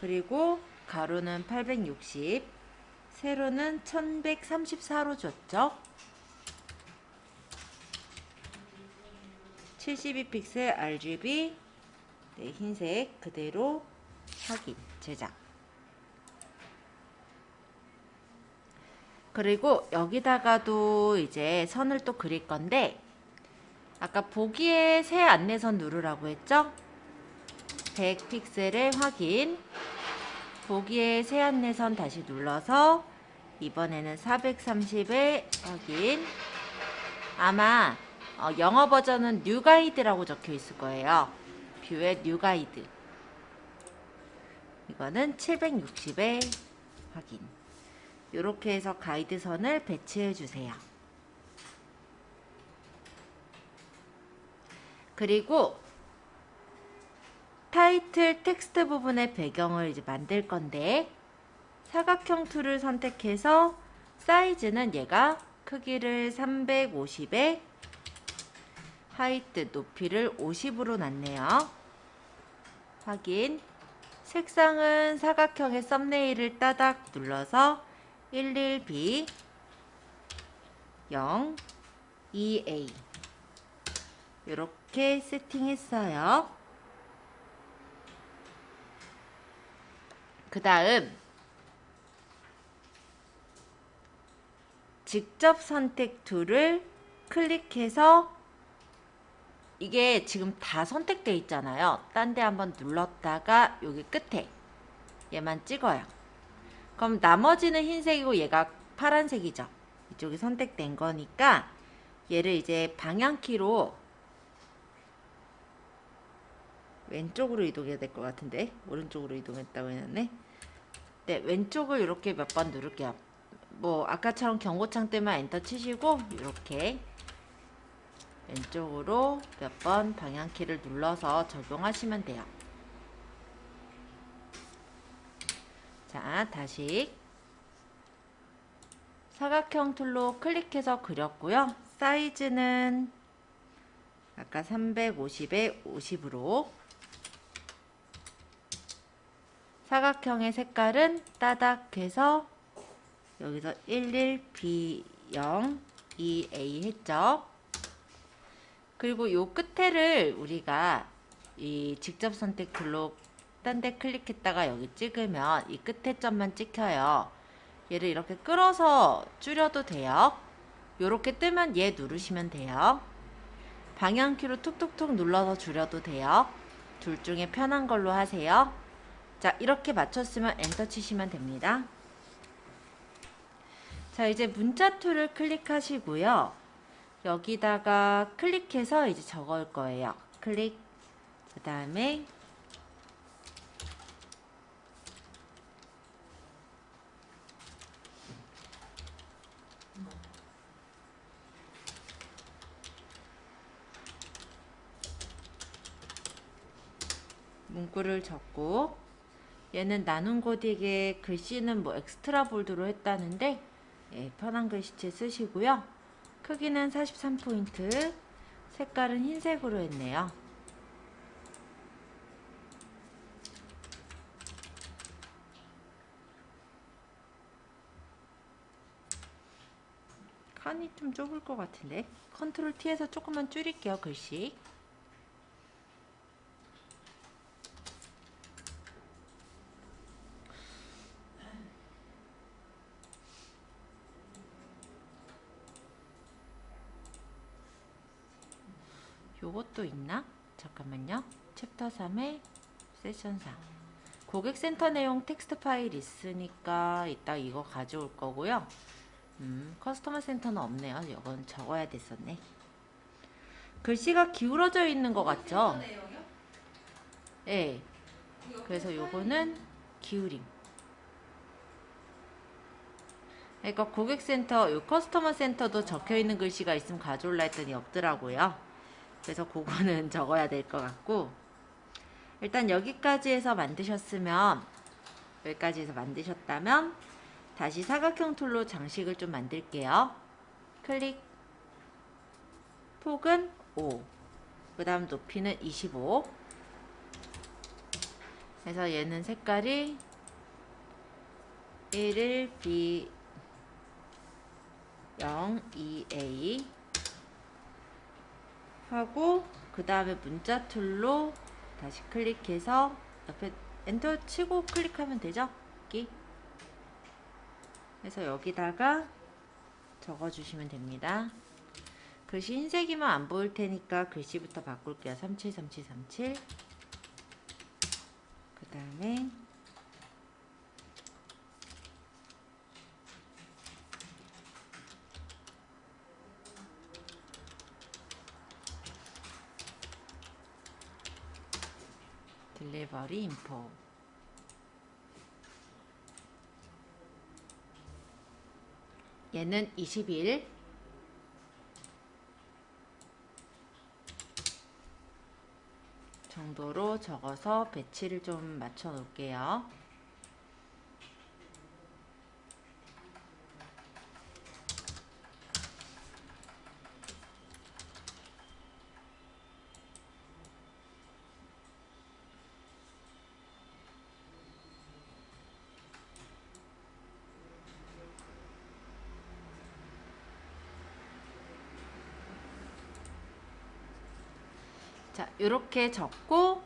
그리고 가로는 860, 세로는 1134로 줬죠. 72픽셀 RGB, 네, 흰색 그대로 확인, 제작. 그리고 여기다가도 이제 선을 또 그릴 건데, 아까 보기에 새 안내선 누르라고 했죠? 100픽셀의 확인, 보기에 새 안내선 다시 눌러서 이번에는 430의 확인. 아마 영어 버전은 뉴 가이드라고 적혀 있을 거예요. 뷰의 뉴 가이드. 이거는 760의 확인. 이렇게 해서 가이드 선을 배치해 주세요. 그리고 타이틀 텍스트 부분의 배경을 이제 만들 건데, 사각형 툴을 선택해서 사이즈는 얘가 크기를 350에 하이트 높이를 50으로 놨네요. 확인. 색상은 사각형의 썸네일을 따닥 눌러서 11B 0 2A 이렇게 세팅했어요. 그 다음 직접 선택 툴을 클릭해서, 이게 지금 다 선택되어 있잖아요. 딴 데 한번 눌렀다가 여기 끝에 얘만 찍어요. 그럼 나머지는 흰색이고 얘가 파란색이죠. 이쪽이 선택된 거니까 얘를 이제 방향키로 왼쪽으로 이동해야 될 것 같은데, 오른쪽으로 이동했다고 해놨네. 네, 왼쪽을 이렇게 몇 번 누를게요. 뭐 아까처럼 경고창 때만 엔터 치시고 이렇게 왼쪽으로 몇 번 방향키를 눌러서 적용하시면 돼요. 자, 다시 사각형 툴로 클릭해서 그렸고요. 사이즈는 아까 350에 50으로, 사각형의 색깔은 따닥해서 여기서 11B0 2A 했죠. 그리고 요 끝에를 우리가 이 직접 선택 툴로 딴 데 클릭했다가 여기 찍으면 이 끝에 점만 찍혀요. 얘를 이렇게 끌어서 줄여도 돼요. 요렇게 뜨면 얘 누르시면 돼요. 방향키로 툭툭툭 눌러서 줄여도 돼요. 둘 중에 편한 걸로 하세요. 자, 이렇게 맞췄으면 엔터 치시면 됩니다. 자, 이제 문자 툴을 클릭하시고요. 여기다가 클릭해서 이제 적을 거예요. 클릭. 그 다음에 문구를 적고, 얘는 나눈 고딕에 글씨는 뭐 엑스트라 볼드로 했다는데, 예, 편한 글씨체 쓰시고요. 크기는 43포인트, 색깔은 흰색으로 했네요. 칸이 좀 좁을 것 같은데, 컨트롤 T에서 조금만 줄일게요, 글씨. 요것도 있나? 잠깐만요. 챕터 3의 세션 4. 고객센터 내용 텍스트 파일 있으니까 이따 이거 가져올 거고요. 커스터머 센터는 없네요. 이건 적어야 됐었네. 글씨가 기울어져 있는 것 같죠? 내용이요? 예. 그래서 요거는 기울임. 그러니까 고객센터, 요 커스터머 센터도 적혀 있는 글씨가 있으면 가져올라 했더니 없더라고요. 그래서 그거는 적어야 될 것 같고, 일단 여기까지 해서 만드셨으면, 여기까지 해서 만드셨다면 다시 사각형 툴로 장식을 좀 만들게요. 클릭. 폭은 5, 그 다음 높이는 25. 그래서 얘는 색깔이 1일 B 0 2A 하고, 그 다음에 문자 툴로 다시 클릭해서 옆에 엔터 치고 클릭하면 되죠? 여기. 그래서 여기다가 적어주시면 됩니다. 글씨 흰색이면 안 보일 테니까 글씨부터 바꿀게요. 373737. 그 다음에 딜리버리 인포. 얘는 21. 정도로 적어서 배치를 좀 맞춰 놓을게요. 자, 이렇게 적고,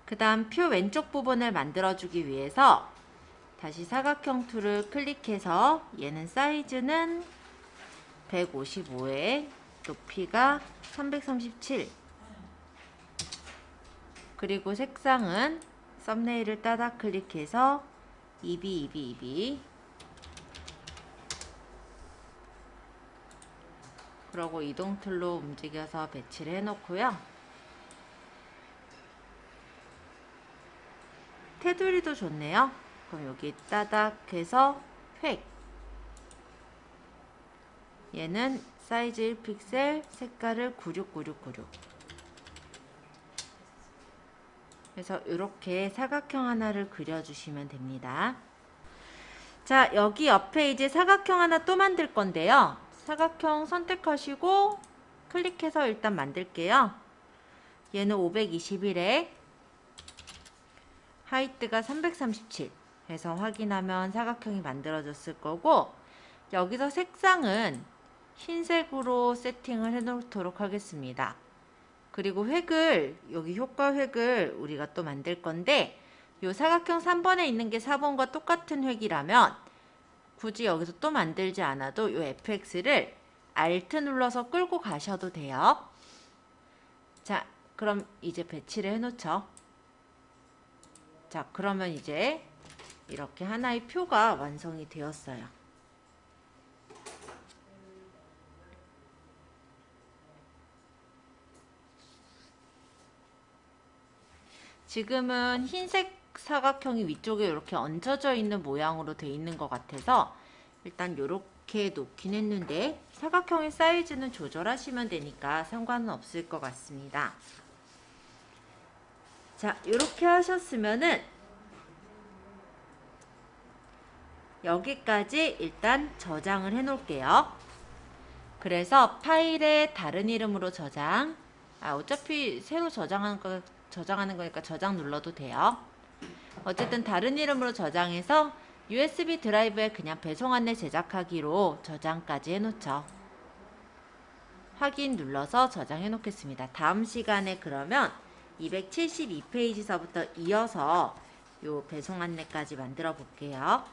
그 다음 표 왼쪽 부분을 만들어주기 위해서 다시 사각형 툴을 클릭해서 얘는 사이즈는 155에 높이가 337, 그리고 색상은 썸네일을 따다 클릭해서 2222 그러고 이동 툴로 움직여서 배치를 해놓고요. 테두리도 좋네요. 그럼 여기 따닥 해서 획. 얘는 사이즈 1픽셀, 색깔을 969696. 그래서 이렇게 사각형 하나를 그려주시면 됩니다. 자, 여기 옆에 이제 사각형 하나 또 만들 건데요. 사각형 선택하시고 클릭해서 일단 만들게요. 얘는 521에 하이트가 337 해서 확인하면 사각형이 만들어졌을 거고, 여기서 색상은 흰색으로 세팅을 해 놓도록 하겠습니다. 그리고 획을, 여기 효과 획을 우리가 또 만들 건데, 요 사각형 3번에 있는 게 4번과 똑같은 획이라면 굳이 여기서 또 만들지 않아도 요 fx를 Alt 눌러서 끌고 가셔도 돼요. 자, 그럼 이제 배치를 해 놓죠. 자, 그러면 이제 이렇게 하나의 표가 완성이 되었어요. 지금은 흰색 사각형이 위쪽에 이렇게 얹혀져 있는 모양으로 되어 있는 것 같아서 일단 이렇게 놓긴 했는데, 사각형의 사이즈는 조절하시면 되니까 상관은 없을 것 같습니다. 자, 이렇게 하셨으면은 여기까지 일단 저장을 해 놓을게요. 그래서 파일에 다른 이름으로 저장, 어차피 새로 저장하는 거니까 저장 눌러도 돼요. 어쨌든 다른 이름으로 저장해서 USB 드라이브에 그냥 배송 안내 제작하기로 저장까지 해놓죠. 확인 눌러서 저장해 놓겠습니다. 다음 시간에 그러면 272페이지서부터 이어서 요 배송 안내까지 만들어 볼게요.